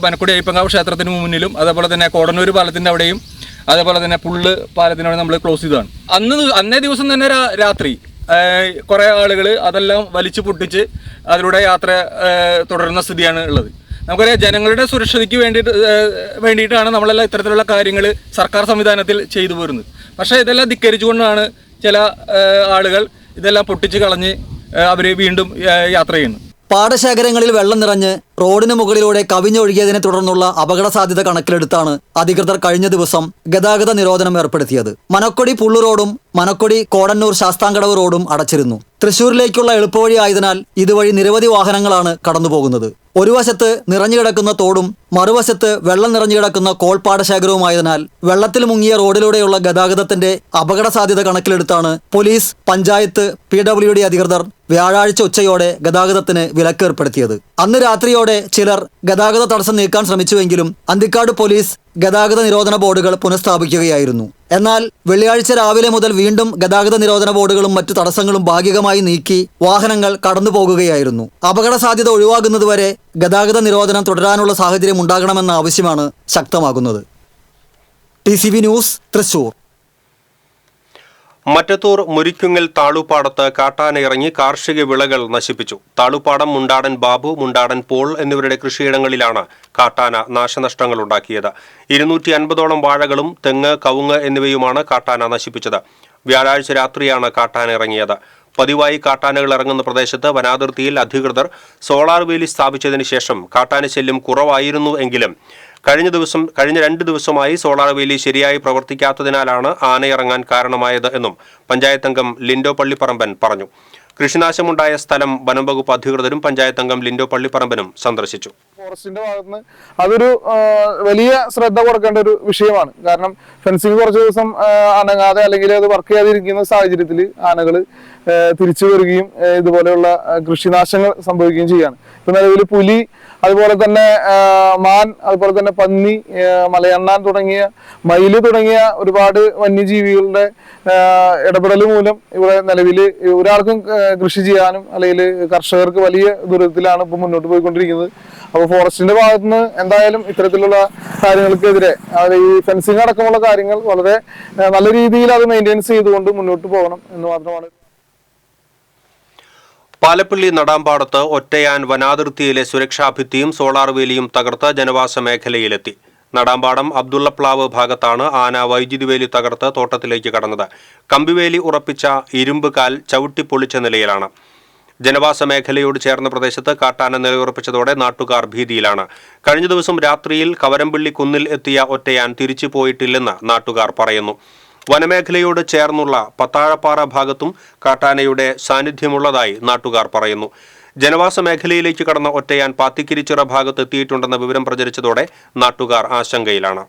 മനക്കുടി അയ്യപ്പങ്കാവ് ക്ഷേത്രത്തിന് മുന്നിലും അതേപോലെ തന്നെ കോടന്നൂർ പാലത്തിൻ്റെ അവിടെയും അതേപോലെ തന്നെ പുള്ള് പാലത്തിനവിടെ നമ്മൾ ക്ലോസ് ചെയ്തതാണ്. അന്നേ ദിവസം തന്നെ രാത്രി കുറേ ആളുകൾ അതെല്ലാം വലിച്ചു പൊട്ടിച്ച് അതിലൂടെ യാത്ര തുടരുന്ന സ്ഥിതിയാണ് ഉള്ളത്. നമുക്കറിയാം, ജനങ്ങളുടെ സുരക്ഷയ്ക്ക് വേണ്ടിയിട്ടാണ് നമ്മളെല്ലാം ഇത്തരത്തിലുള്ള കാര്യങ്ങൾ സർക്കാർ സംവിധാനത്തിൽ ചെയ്തു പോരുന്നത്. പക്ഷേ ഇതെല്ലാം ധിക്കരിച്ചുകൊണ്ടാണ് ചില ആളുകൾ ഇതെല്ലാം പൊട്ടിച്ച് കളഞ്ഞ് അവർ വീണ്ടും യാത്ര ചെയ്യുന്നു. പാടശേഖരങ്ങളിൽ വെള്ളം നിറഞ്ഞ് റോഡിന് മുകളിലൂടെ കവിഞ്ഞൊഴുകിയതിനെ തുടർന്നുള്ള അപകട സാധ്യത കണക്കിലെടുത്താണ് അധികൃതർ കഴിഞ്ഞ ദിവസം ഗതാഗത നിരോധനം ഏർപ്പെടുത്തിയത്. മനക്കൊടി പുള്ളു റോഡും മനക്കൊടി കോടന്നൂർ ശാസ്താംകടവ് റോഡും അടച്ചിരുന്നു. തൃശൂരിലേക്കുള്ള എളുപ്പവഴി ആയതിനാൽ ഇതുവഴി നിരവധി വാഹനങ്ങളാണ് കടന്നുപോകുന്നത്. ഒരു വശത്ത് നിറഞ്ഞുകിടക്കുന്ന തോടും മറുവശത്ത് വെള്ളം നിറഞ്ഞുകിടക്കുന്ന കോൾപ്പാടശേഖരവുമായതിനാൽ വെള്ളത്തിൽ മുങ്ങിയ റോഡിലൂടെയുള്ള ഗതാഗതത്തിന്റെ അപകട സാധ്യത കണക്കിലെടുത്താണ് പോലീസ്, പഞ്ചായത്ത്, PWD അധികൃതർ വ്യാഴാഴ്ച ഉച്ചയോടെ ഗതാഗതത്തിന് വിലക്കേർപ്പെടുത്തിയത്. അന്ന് രാത്രിയോടെ ചിലർ ഗതാഗത തടസ്സം നീക്കാൻ ശ്രമിച്ചുവെങ്കിലും അന്തിക്കാട് പോലീസ് ഗതാഗത നിരോധന ബോർഡുകൾ പുനഃസ്ഥാപിക്കുകയായിരുന്നു. എന്നാൽ വെള്ളിയാഴ്ച രാവിലെ മുതൽ വീണ്ടും ഗതാഗത നിരോധന ബോർഡുകളും മറ്റു തടസ്സങ്ങളും ഭാഗികമായി നീക്കി വാഹനങ്ങൾ കടന്നുപോകുകയായിരുന്നു. അപകട സാധ്യത ഒഴിവാകുന്നതുവരെ ഗതാഗത നിരോധനം തുടരാനുള്ള സാഹചര്യം ഉണ്ടാകണമെന്ന ആവശ്യമാണ് ശക്തമാകുന്നത്. TCV news, Thrissur. മറ്റത്തൂർ മുരിക്കുങ്ങൽ താളുപ്പാടത്ത് കാട്ടാനയിറങ്ങി കാർഷിക വിളകൾ നശിപ്പിച്ചു. താളുപ്പാടം മുണ്ടാടൻ ബാബു, മുണ്ടാടൻ പോൾ എന്നിവരുടെ കൃഷിയിടങ്ങളിലാണ് കാട്ടാന നാശനഷ്ടങ്ങൾ ഉണ്ടാക്കിയത്. 250ഓളം വാഴകളും തെങ്ങ്, കവുങ്ങ് എന്നിവയുമാണ് കാട്ടാന നശിപ്പിച്ചത്. വ്യാഴാഴ്ച രാത്രിയാണ് കാട്ടാന ഇറങ്ങിയത്. പതിവായി കാട്ടാനകൾ ഇറങ്ങുന്ന പ്രദേശത്ത് വനാതിർത്തിയിൽ അധികൃതർ സോളാർ വേലി സ്ഥാപിച്ചതിന് ശേഷം കാട്ടാന ശല്യം കുറവായിരുന്നു എങ്കിലും കഴിഞ്ഞ 2 ദിവസമായി സോളാർ വേലി ശരിയായി പ്രവർത്തിക്കാത്തതിനാലാണ് ആനയിറങ്ങാൻ കാരണമായത് എന്നും പഞ്ചായത്ത് അംഗം ലിൻഡോ പള്ളിപ്പറമ്പൻ പറഞ്ഞു. കൃഷിനാശമുണ്ടായ സ്ഥലം വനം വകുപ്പ് അധികൃതരും പഞ്ചായത്ത് അംഗം ലിൻഡോ പള്ളിപ്പറമ്പനും സന്ദർശിച്ചു. ഫോറസ്റ്റിന്റെ ഭാഗത്തുനിന്ന് അതൊരു വലിയ ശ്രദ്ധ കൊടുക്കേണ്ട ഒരു വിഷയമാണ്. കാരണം ഫെൻസിങ് കുറച്ച് ദിവസം അനങ്ങാതെ അല്ലെങ്കിൽ അത് വർക്ക് ചെയ്യാതിരിക്കുന്ന സാഹചര്യത്തിൽ ആനകൾ തിരിച്ചു വരികയും ഇതുപോലെയുള്ള കൃഷിനാശങ്ങൾ സംഭവിക്കുകയും ചെയ്യാണ്. ഇപ്പൊ നിലവിൽ പുലി, അതുപോലെ തന്നെ മാൻ, അതുപോലെ തന്നെ പന്നി, മലയണ്ണാൻ തുടങ്ങിയ മയില് തുടങ്ങിയ ഒരുപാട് വന്യജീവികളുടെ ഇടപെടൽ മൂലം ഇവിടെ നിലവിൽ ഒരാൾക്കും കൃഷി ചെയ്യാനും അല്ലെങ്കിൽ കർഷകർക്ക് വലിയ ദുരിതത്തിലാണ് ഇപ്പോൾ മുന്നോട്ട് പോയിക്കൊണ്ടിരിക്കുന്നത്. അപ്പോൾ ഫോറസ്റ്റിന്റെ ഭാഗത്തുനിന്ന് എന്തായാലും ഇത്തരത്തിലുള്ള കാര്യങ്ങൾക്കെതിരെ ഈ ഫെൻസിങ് അടക്കമുള്ള കാര്യങ്ങൾ വളരെ നല്ല രീതിയിൽ അത് മെയിൻറ്റെയിൻസ് ചെയ്തുകൊണ്ട് മുന്നോട്ട് പോകണം എന്ന് മാത്രമാണ്. പാലപ്പള്ളി നടാമ്പാടത്ത് ഒറ്റയാൻ വനാതിർത്തിയിലെ സുരക്ഷാഭിത്തിയും സോളാർ വേലിയും തകർത്ത് ജനവാസ മേഖലയിലെത്തി. നടാമ്പാടം അബ്ദുള്ളപ്ലാവ് ഭാഗത്താണ് ആന വൈദ്യുതി വേലി തകർത്ത് തോട്ടത്തിലേക്ക് കടന്നത്. കമ്പിവേലി ഉറപ്പിച്ച ഇരുമ്പ് കാൽ ചവിട്ടിപ്പൊളിച്ച നിലയിലാണ്. ജനവാസ മേഖലയോട് ചേർന്ന പ്രദേശത്ത് കാട്ടാന നിലയുറപ്പിച്ചതോടെ നാട്ടുകാർ ഭീതിയിലാണ്. കഴിഞ്ഞ ദിവസം രാത്രിയിൽ കവരമ്പള്ളി കുന്നിൽ എത്തിയ ഒറ്റയാൻ തിരിച്ചു പോയിട്ടില്ലെന്ന് നാട്ടുകാർ പറയുന്നു. വനമേഖലയോട് ചേർന്നുള്ള പത്താഴപ്പാറ ഭാഗത്തും കാട്ടാനയുടെ സാന്നിധ്യമുള്ളതായി നാട്ടുകാർ പറയുന്നു. ജനവാസ മേഖലയിലേക്ക് കടന്ന ഒറ്റയാൻ പാത്തിക്കിരിച്ചിറ ഭാഗത്ത് എത്തിയിട്ടുണ്ടെന്ന വിവരം പ്രചരിച്ചതോടെ നാട്ടുകാർ ആശങ്കയിലാണ്.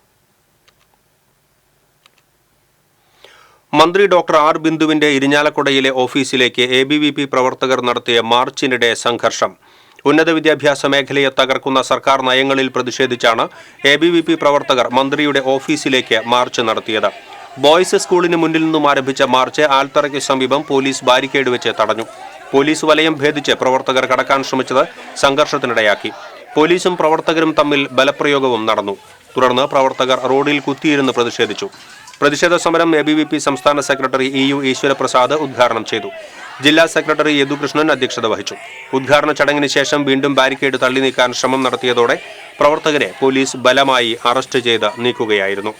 മന്ത്രി ഡോക്ടർ ആർ ബിന്ദുവിന്റെ ഇരിഞ്ഞാലക്കുടയിലെ ഓഫീസിലേക്ക് ABVP പ്രവർത്തകർ നടത്തിയ മാർച്ചിനിടെ സംഘർഷം. ഉന്നത വിദ്യാഭ്യാസ മേഖലയെ തകർക്കുന്ന സർക്കാർ നയങ്ങളിൽ പ്രതിഷേധിച്ചാണ് ABVP പ്രവർത്തകർ മന്ത്രിയുടെ ഓഫീസിലേക്ക് മാർച്ച് നടത്തിയത്. ബോയ്സ് സ്കൂളിന് മുന്നിൽ നിന്നും ആരംഭിച്ച മാർച്ച് ആൽത്തറയ്ക്ക് സമീപം പോലീസ് ബാരിക്കേഡ് വെച്ച് തടഞ്ഞു. പോലീസ് വലയം ഭേദിച്ച് പ്രവർത്തകർ കടക്കാൻ ശ്രമിച്ചത് സംഘർഷത്തിനിടയാക്കി. പോലീസും പ്രവർത്തകരും തമ്മിൽ ബലപ്രയോഗവും നടന്നു. തുടർന്ന് പ്രവർത്തകർ റോഡിൽ കുത്തിയിരുന്ന് പ്രതിഷേധിച്ചു. പ്രതിഷേധ സമരം ABVP സംസ്ഥാന സെക്രട്ടറി EU ഈശ്വരപ്രസാദ് ഉദ്ഘാടനം ചെയ്തു. ജില്ലാ സെക്രട്ടറി യദുകൃഷ്ണൻ അധ്യക്ഷത വഹിച്ചു. ഉദ്ഘാടന ചടങ്ങിന് ശേഷം വീണ്ടും ബാരിക്കേഡ് തള്ളി നീക്കാൻ ശ്രമം നടത്തിയതോടെ പ്രവർത്തകരെ പോലീസ് ബലമായി അറസ്റ്റ് ചെയ്ത് നീക്കുകയായിരുന്നു.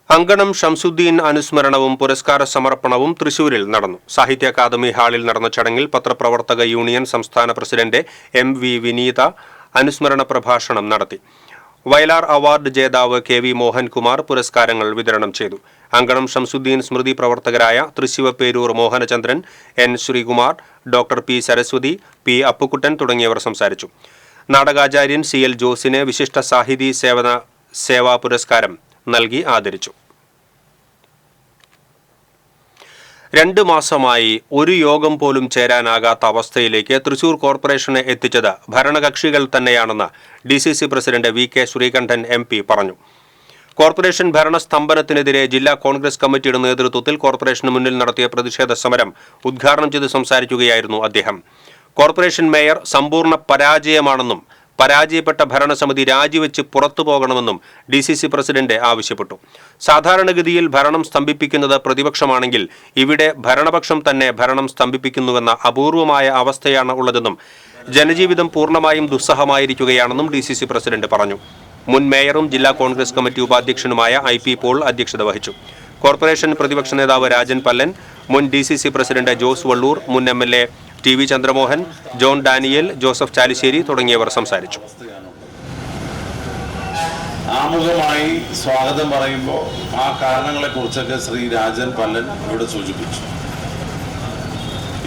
അങ്കണം ഷംസുദ്ദീൻ അനുസ്മരണവും പുരസ്കാര സമർപ്പണവും തൃശൂരിൽ നടന്നു. സാഹിത്യ അക്കാദമി ഹാളിൽ നടന്ന ചടങ്ങിൽ പത്രപ്രവർത്തക യൂണിയൻ സംസ്ഥാന പ്രസിഡന്റ് MV വിനീത അനുസ്മരണ പ്രഭാഷണം നടത്തി. വയലാർ അവാർഡ് ജേതാവ് KV മോഹൻകുമാർ പുരസ്കാരങ്ങൾ വിതരണം ചെയ്തു. അങ്കണം ഷംസുദ്ദീൻ സ്മൃതി പ്രവർത്തകരായ തൃശ്ശിവപ്പേരൂർ Mohanachandran, N. Sreekumar, Dr. P. Saraswati, P. Appukuttan തുടങ്ങിയവർ സംസാരിച്ചു. നാടകാചാര്യൻ CL ജോസിന് വിശിഷ്ട സാഹിതി സേവാ പുരസ്കാരം നൽകി ആദരിച്ചു. 2 മാസമായി ഒരു യോഗം പോലും ചേരാനാകാത്ത അവസ്ഥയിലേക്ക് തൃശൂർ കോർപ്പറേഷനെ എത്തിച്ചത് ഭരണകക്ഷികൾ തന്നെയാണെന്ന് DCC president VK Sreekantan MP പറഞ്ഞു. കോർപ്പറേഷൻ ഭരണസ്തംഭനത്തിനെതിരെ ജില്ലാ കോൺഗ്രസ് കമ്മിറ്റിയുടെ നേതൃത്വത്തിൽ കോർപ്പറേഷന് മുന്നിൽ നടത്തിയ പ്രതിഷേധ സമരം ഉദ്ഘാടനം ചെയ്ത് സംസാരിക്കുകയായിരുന്നു അദ്ദേഹം. കോർപ്പറേഷൻ മേയർ സമ്പൂർണ്ണ പരാജയമാണെന്നും പരാജയപ്പെട്ട ഭരണസമിതി രാജിവെച്ച് പുറത്തു പോകണമെന്നും DCC പ്രസിഡന്റ് ആവശ്യപ്പെട്ടു. സാധാരണഗതിയിൽ ഭരണം സ്തംഭിപ്പിക്കുന്നത് പ്രതിപക്ഷമാണെങ്കിൽ ഇവിടെ ഭരണപക്ഷം തന്നെ ഭരണം സ്തംഭിപ്പിക്കുന്നുവെന്ന അപൂർവമായ അവസ്ഥയാണ് ഉള്ളതെന്നും ജനജീവിതം പൂർണ്ണമായും ദുസ്സഹമായിരിക്കുകയാണെന്നും DCC പ്രസിഡന്റ് പറഞ്ഞു. മുൻ മേയറും ജില്ലാ കോൺഗ്രസ് കമ്മിറ്റി ഉപാധ്യക്ഷനുമായ IP പോൾ അധ്യക്ഷത വഹിച്ചു. കോർപ്പറേഷൻ പ്രതിപക്ഷ നേതാവ് രാജൻ പല്ലൻ, മുൻ DCC പ്രസിഡന്റ് ജോസ് വള്ളൂർ, മുൻ MLA TV Chandramohan, John Daniel, Joseph Chalissery തുടങ്ങിയവർ സംസാരിച്ചു. ആമുഖമായി സ്വാഗതം പറയുമ്പോൾ ആ കാരണങ്ങളെക്കുറിച്ചൊക്കെ ശ്രീ രാജൻ പല്ലൻ ഇവിടെ സൂചിപ്പിച്ചു.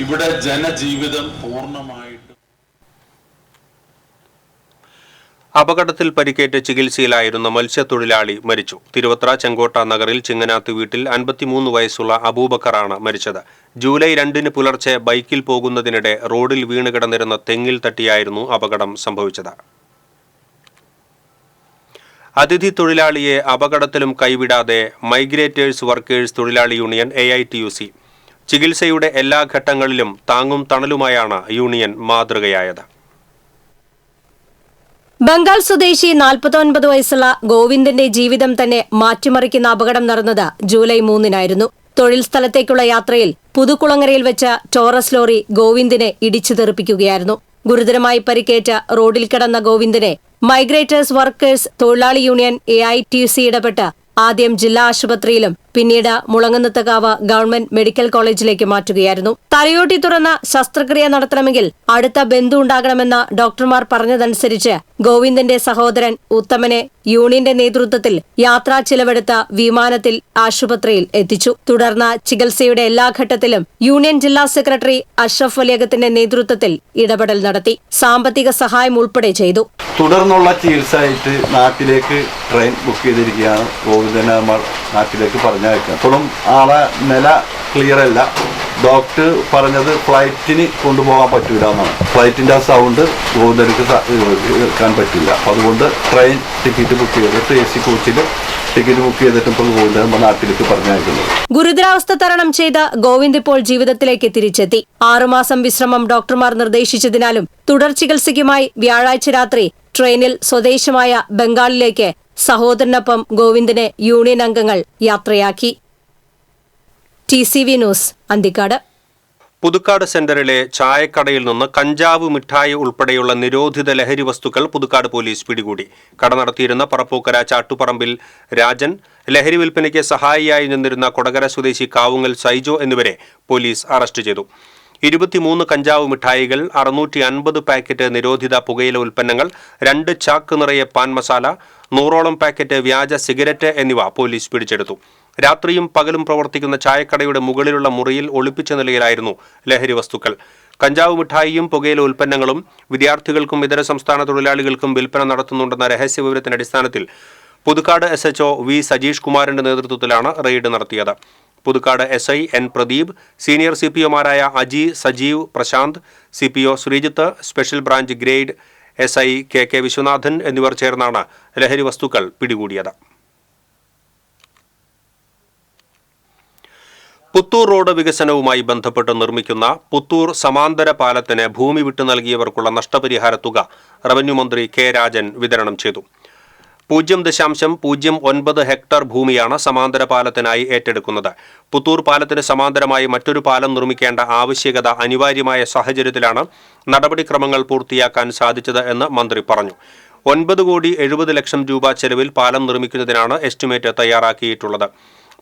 ഇവിടെ ജനജീവിതം പൂർണ്ണമായിട്ട് അപകടത്തിൽ പരിക്കേറ്റ് ചികിത്സയിലായിരുന്ന മത്സ്യത്തൊഴിലാളി മരിച്ചു. തിരുവത്ര ചെങ്കോട്ട നഗറിൽ ചിങ്ങനാത്ത് വീട്ടിൽ 53 വയസ്സുള്ള അബൂബക്കറാണ് മരിച്ചത്. ജൂലൈ 2-ന് പുലർച്ചെ ബൈക്കിൽ പോകുന്നതിനിടെ റോഡിൽ വീണ് കിടന്നിരുന്ന തെങ്ങിൽ തട്ടിയായിരുന്നു അപകടം സംഭവിച്ചത്. അതിഥി തൊഴിലാളിയെ അപകടത്തിലും കൈവിടാതെ മൈഗ്രേറ്റേഴ്സ് വർക്കേഴ്സ് തൊഴിലാളി യൂണിയൻ AITUC ചികിത്സയുടെ എല്ലാ ഘട്ടങ്ങളിലും താങ്ങും തണലുമായാണ് യൂണിയൻ മാതൃകയായത്. ബംഗാൾ സ്വദേശി 49 വയസ്സുള്ള ഗോവിന്ദന്റെ ജീവിതം തന്നെ മാറ്റിമറിക്കുന്ന അപകടം നടന്നത് ജൂലൈ 3-നായിരുന്നു. തൊഴിൽ സ്ഥലത്തേക്കുള്ള യാത്രയിൽ പുതുക്കുളങ്ങരയിൽ വെച്ച ടോറസ് ലോറി ഗോവിന്ദിനെ ഇടിച്ചു തെറിപ്പിക്കുകയായിരുന്നു. ഗുരുതരമായി പരിക്കേറ്റ റോഡിൽ കിടന്ന ഗോവിന്ദനെ മൈഗ്രേറ്റേഴ്സ് വർക്കേഴ്സ് തൊഴിലാളി യൂണിയൻ AITUC ഇടപെട്ട് ആദ്യം ജില്ലാ ആശുപത്രിയിലും പിന്നീട് മുളങ്ങുന്നത്തക്കാവ് ഗവൺമെന്റ് മെഡിക്കൽ കോളേജിലേക്ക് മാറ്റുകയായിരുന്നു. തലയോട്ടി തുറന്ന ശസ്ത്രക്രിയ നടത്തണമെങ്കിൽ അടുത്ത ബന്ധു ഉണ്ടാകണമെന്ന ഡോക്ടർമാർ പറഞ്ഞതനുസരിച്ച് ഗോവിന്ദന്റെ സഹോദരൻ ഉത്തമനെ യൂണിയന്റെ നേതൃത്വത്തിൽ യാത്രാ ചിലവെടുത്ത വിമാനത്തിൽ ആശുപത്രിയിൽ എത്തിച്ചു. തുടർന്ന് ചികിത്സയുടെ എല്ലാ ഘട്ടത്തിലും യൂണിയൻ ജില്ലാ സെക്രട്ടറി അഷ്റഫ് വലിയകത്തിന്റെ നേതൃത്വത്തിൽ ഇടപെടൽ നടത്തി. സാമ്പത്തിക സഹായം ഉൾപ്പെടെ ചെയ്തു. തുടർന്നുള്ള ചികിത്സയായിട്ട് നാട്ടിലേക്ക് ട്രെയിൻ ബുക്ക് ചെയ്തിരിക്കുകയാണ്. ഗോവിന്ദനെ നമ്മൾ നാട്ടിലേക്ക് പറഞ്ഞയക്കാം. ഇപ്പോഴും ആളെ നില ക്ലിയർ അല്ല. ഡോക്ടർ പറഞ്ഞത് ഫ്ലൈറ്റിന് കൊണ്ടുപോകാൻ പറ്റൂല എന്നാണ്. ഫ്ലൈറ്റിന്റെ ആ സൗണ്ട് ഗോവിന്ദനക്ക് കേൾക്കാൻ പറ്റില്ല. അതുകൊണ്ട് ട്രെയിൻ ടിക്കറ്റ് ബുക്ക് ചെയ്തിട്ട് AC കോച്ചിൽ ടിക്കറ്റ് ബുക്ക് ചെയ്തിട്ട് ഇപ്പോൾ ഗോവിന്ദൻ നാട്ടിലേക്ക് പറഞ്ഞയക്കുന്നത്. ഗുരുതരാവസ്ഥ തരണം ചെയ്ത ഗോവിന്ദ് ഇപ്പോൾ ജീവിതത്തിലേക്ക് തിരിച്ചെത്തി. 6 മാസം വിശ്രമം ഡോക്ടർമാർ നിർദ്ദേശിച്ചതിനാലും തുടർ ചികിത്സയ്ക്കുമായി വ്യാഴാഴ്ച രാത്രി ട്രെയിനിൽ സ്വദേശമായ ബംഗാളിലേക്ക് സഹോദരനൊപ്പം ഗോവിന്ദനെ യൂണിയൻ അംഗങ്ങൾ യാത്രയാക്കി. TCV news, Anthikkad. പുതുക്കാട് സെന്ററിലെ ചായക്കടയിൽ നിന്ന് കഞ്ചാവ്, മിഠായി ഉൾപ്പെടെയുള്ള നിരോധിത ലഹരി വസ്തുക്കൾ പുതുക്കാട് പോലീസ് പിടികൂടി. കട നടത്തിയിരുന്ന പറപ്പൂക്കര ചാട്ടുപറമ്പിൽ രാജൻ, ലഹരി വിൽപ്പനയ്ക്ക് സഹായിയായി നിന്നിരുന്ന കൊടകര സ്വദേശി കാവുങ്ങൽ സൈജോ എന്നിവരെ പോലീസ് അറസ്റ്റ് ചെയ്തു. 23 കഞ്ചാവ് മിഠായികൾ, 650 പാക്കറ്റ് നിരോധിത പുകയില ഉൽപ്പന്നങ്ങൾ, 2 ചാക്ക് നിറയെ പാൻ മസാല, 100ഓളം പാക്കറ്റ് വ്യാജ സിഗരറ്റ് എന്നിവ പോലീസ് പിടിച്ചെടുത്തു. രാത്രിയും പകലും പ്രവർത്തിക്കുന്ന ചായക്കടയുടെ മുകളിലുള്ള മുറിയിൽ ഒളിപ്പിച്ച നിലയിലായിരുന്നു ലഹരി വസ്തുക്കൾ. കഞ്ചാവ് മിഠായിയും പുകയില ഉൽപ്പന്നങ്ങളും വിദ്യാർത്ഥികൾക്കും ഇതര സംസ്ഥാന തൊഴിലാളികൾക്കും വിൽപ്പന നടത്തുന്നുണ്ടെന്ന രഹസ്യവിവരത്തിന്റെ അടിസ്ഥാനത്തിൽ പുതുക്കാട് SHO V സജീഷ് കുമാറിന്റെ നേതൃത്വത്തിലാണ് റെയ്ഡ് നടത്തിയത്. Puthukkad SI N Pradeep, senior CPOമാരായ Aji, Sajeev, Prashanth, CPO Sreejith, special branch grade SI KK Viswanathan എന്നിവർ ചേർന്നാണ് ലഹരി വസ്തുക്കൾ പിടികൂടിയത്. പുത്തൂർ റോഡ് വികസനവുമായി ബന്ധപ്പെട്ട് നിർമ്മിക്കുന്ന പുത്തൂർ സമാന്തര പാലത്തിന് ഭൂമി വിട്ടു നൽകിയവർക്കുള്ള നഷ്ടപരിഹാര തുക റവന്യൂ മന്ത്രി K രാജൻ വിതരണം ചെയ്തു. 0.09 ഹെക്ടർ ഭൂമിയാണ് സമാന്തര പാലത്തിനായി ഏറ്റെടുക്കുന്നത്. പുത്തൂർ പാലത്തിന് സമാന്തരമായി മറ്റൊരു പാലം നിർമ്മിക്കേണ്ട ആവശ്യകത അനിവാര്യമായ സാഹചര്യത്തിലാണ് നടപടിക്രമങ്ങൾ പൂർത്തിയാക്കാൻ സാധിച്ചത് എന്ന് മന്ത്രി പറഞ്ഞു. 9,70,00,000 രൂപ ചെലവിൽ പാലം നിർമ്മിക്കുന്നതിനാണ് എസ്റ്റിമേറ്റ് തയ്യാറാക്കിയിട്ടുള്ളത്.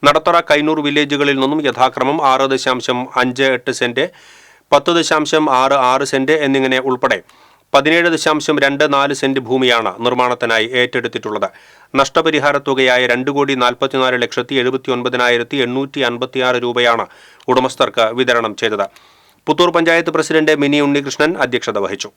നടത്തറ, കൈനൂർ വില്ലേജുകളിൽ നിന്നും യഥാക്രമം 6.58 സെന്റ്, 10.66 സെന്റ് എന്നിങ്ങനെ ഉൾപ്പെടെ 17.24 സെന്റ് ഭൂമിയാണ് നിർമ്മാണത്തിനായി ഏറ്റെടുത്തിട്ടുള്ളത്. നഷ്ടപരിഹാര തുകയായ 2,44,79,856 രൂപയാണ് ഉടമസ്ഥർക്ക് വിതരണം ചെയ്തത്. പുത്തൂർ പഞ്ചായത്ത് പ്രസിഡന്റ് മിനി ഉണ്ണികൃഷ്ണൻ അധ്യക്ഷത വഹിച്ചു.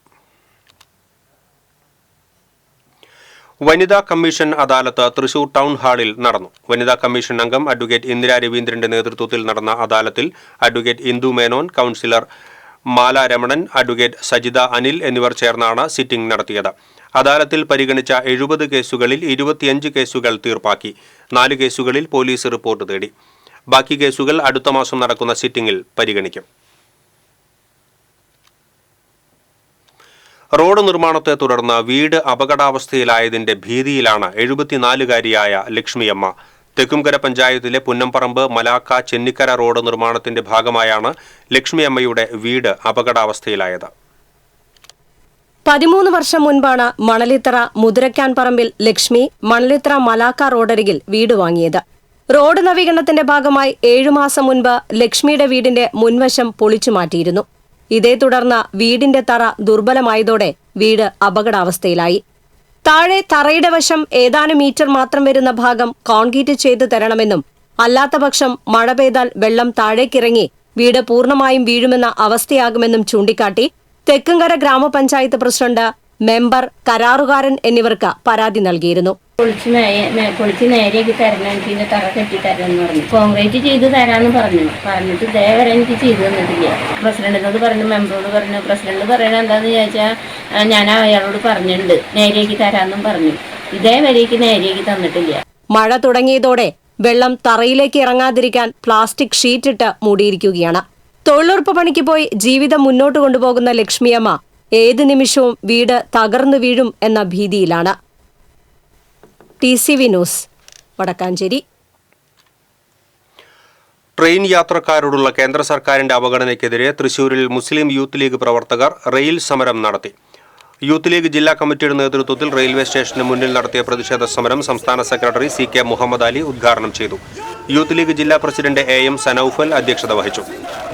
വനിതാ കമ്മീഷൻ അദാലത്ത് തൃശൂർ ടൗൺ ഹാളിൽ നടന്നു. വനിതാ കമ്മീഷൻ അംഗം അഡ്വക്കേറ്റ് ഇന്ദിര രവീന്ദ്രന്റെ നേതൃത്വത്തിൽ നടന്ന അദാലത്തിൽ അഡ്വക്കേറ്റ് ഇന്ദു മേനോൻ, കൗൺസിലർ മാല രമണൻ, അഡ്വക്കേറ്റ് സജിത അനിൽ എന്നിവർ ചേർന്നാണ് സിറ്റിംഗ് നടത്തിയത്. അദാലത്തിൽ പരിഗണിച്ച 70 കേസുകളിൽ 25 കേസുകൾ തീർപ്പാക്കി. 4 കേസുകളിൽ പോലീസ് റിപ്പോർട്ട് തേടി. ബാക്കി കേസുകൾ അടുത്ത മാസം നടക്കുന്ന സിറ്റിംഗിൽ പരിഗണിക്കും. റോഡ് നിർമ്മാണത്തെ തുടർന്ന് വീട് അപകടാവസ്ഥയിലായതിന്റെ ഭീതിയിലാണ് 74-കാരിയായ ലക്ഷ്മിയമ്മ. തെക്കുംകര പഞ്ചായത്തിലെ പുന്നംപറമ്പ് മലാക്ക ചെന്നിക്കര റോഡ് നിർമ്മാണത്തിന്റെ ഭാഗമായാണ് ലക്ഷ്മിയമ്മയുടെ വീട് അപകടാവസ്ഥയിലായത്. 13 വർഷം മുൻപാണ് മണലിത്തറ മുതിരക്കാൻ പറമ്പിൽ ലക്ഷ്മി മണലിത്തറ മലാക്ക റോഡരികിൽ വീട് വാങ്ങിയത്. റോഡ് നവീകരണത്തിന്റെ ഭാഗമായി 7 മാസം മുൻപ് ലക്ഷ്മിയുടെ വീടിന്റെ മുൻവശം പൊളിച്ചു മാറ്റിയിരുന്നു. ഇതേ തുടർന്ന് വീടിന്റെ തറ ദുർബലമായതോടെ വീട് അപകടാവസ്ഥയിലായി. താഴെ തറയുടെ വശം ഏതാനും മീറ്റർ മാത്രം വരുന്ന ഭാഗം കോൺക്രീറ്റ് ചെയ്തു തരണമെന്നും അല്ലാത്തപക്ഷം മഴ പെയ്താൽ വെള്ളം താഴേക്കിറങ്ങി വീട് പൂർണ്ണമായും വീഴുമെന്ന അവസ്ഥയാകുമെന്നും ചൂണ്ടിക്കാട്ടി തെക്കുംകര ഗ്രാമപഞ്ചായത്ത് പ്രസിഡന്റ്, മെമ്പർ, കരാറുകാരൻ എന്നിവർക്ക് പരാതി നൽകിയിരുന്നു. പൊളിച്ച് നേരെയാക്കി തരണം, എനിക്ക് തറ കെട്ടി തരണം എന്ന് പറഞ്ഞു. കോൺക്രീറ്റ് ചെയ്ത് തരാമെന്ന് പറഞ്ഞിട്ട് ഇതേവരെ എനിക്ക് ചെയ്തു തന്നിട്ടില്ല. പ്രസിഡന്റിനോട് പറഞ്ഞു, മെമ്പറോട് പറഞ്ഞു. പ്രസിഡന്റ് പറയണത് എന്താന്ന് ചോദിച്ചാൽ ഞാൻ അയാളോട് പറഞ്ഞിട്ടുണ്ട് നേരെയാക്കി തരാമെന്നും പറഞ്ഞു. ഇതേവരേക്ക് നേരെയാക്കി തന്നിട്ടില്ല. മഴ തുടങ്ങിയതോടെ വെള്ളം തറയിലേക്ക് ഇറങ്ങാതിരിക്കാൻ പ്ലാസ്റ്റിക് ഷീറ്റിട്ട് മൂടിയിരിക്കുകയാണ്. തൊഴിലുറപ്പ് പണിക്ക് പോയി ജീവിതം മുന്നോട്ട് കൊണ്ടുപോകുന്ന ലക്ഷ്മിയമ്മ ഏത് നിമിഷവും വീട് തകർന്നു വീഴും എന്ന ഭീതിയിലാണ്. TCV news, Vadakkanchery. ട്രെയിൻ യാത്രക്കാരോടുള്ള കേന്ദ്ര സർക്കാരിന്റെ അവഗണനയ്ക്കെതിരെ തൃശൂരിൽ മുസ്ലിം യൂത്ത് ലീഗ് പ്രവർത്തകർ റെയിൽ സമരം നടത്തി. യൂത്ത് ലീഗ് ജില്ലാ കമ്മിറ്റിയുടെ നേതൃത്വത്തിൽ റെയിൽവേ സ്റ്റേഷന് മുന്നിൽ നടത്തിയ പ്രതിഷേധ സമരം സംസ്ഥാന സെക്രട്ടറി CK മുഹമ്മദ് അലി ഉദ്ഘാടനം ചെയ്തു. യൂത്ത് ലീഗ് ജില്ലാ പ്രസിഡന്റ് AM സനൌഫൽ അധ്യക്ഷത വഹിച്ചു.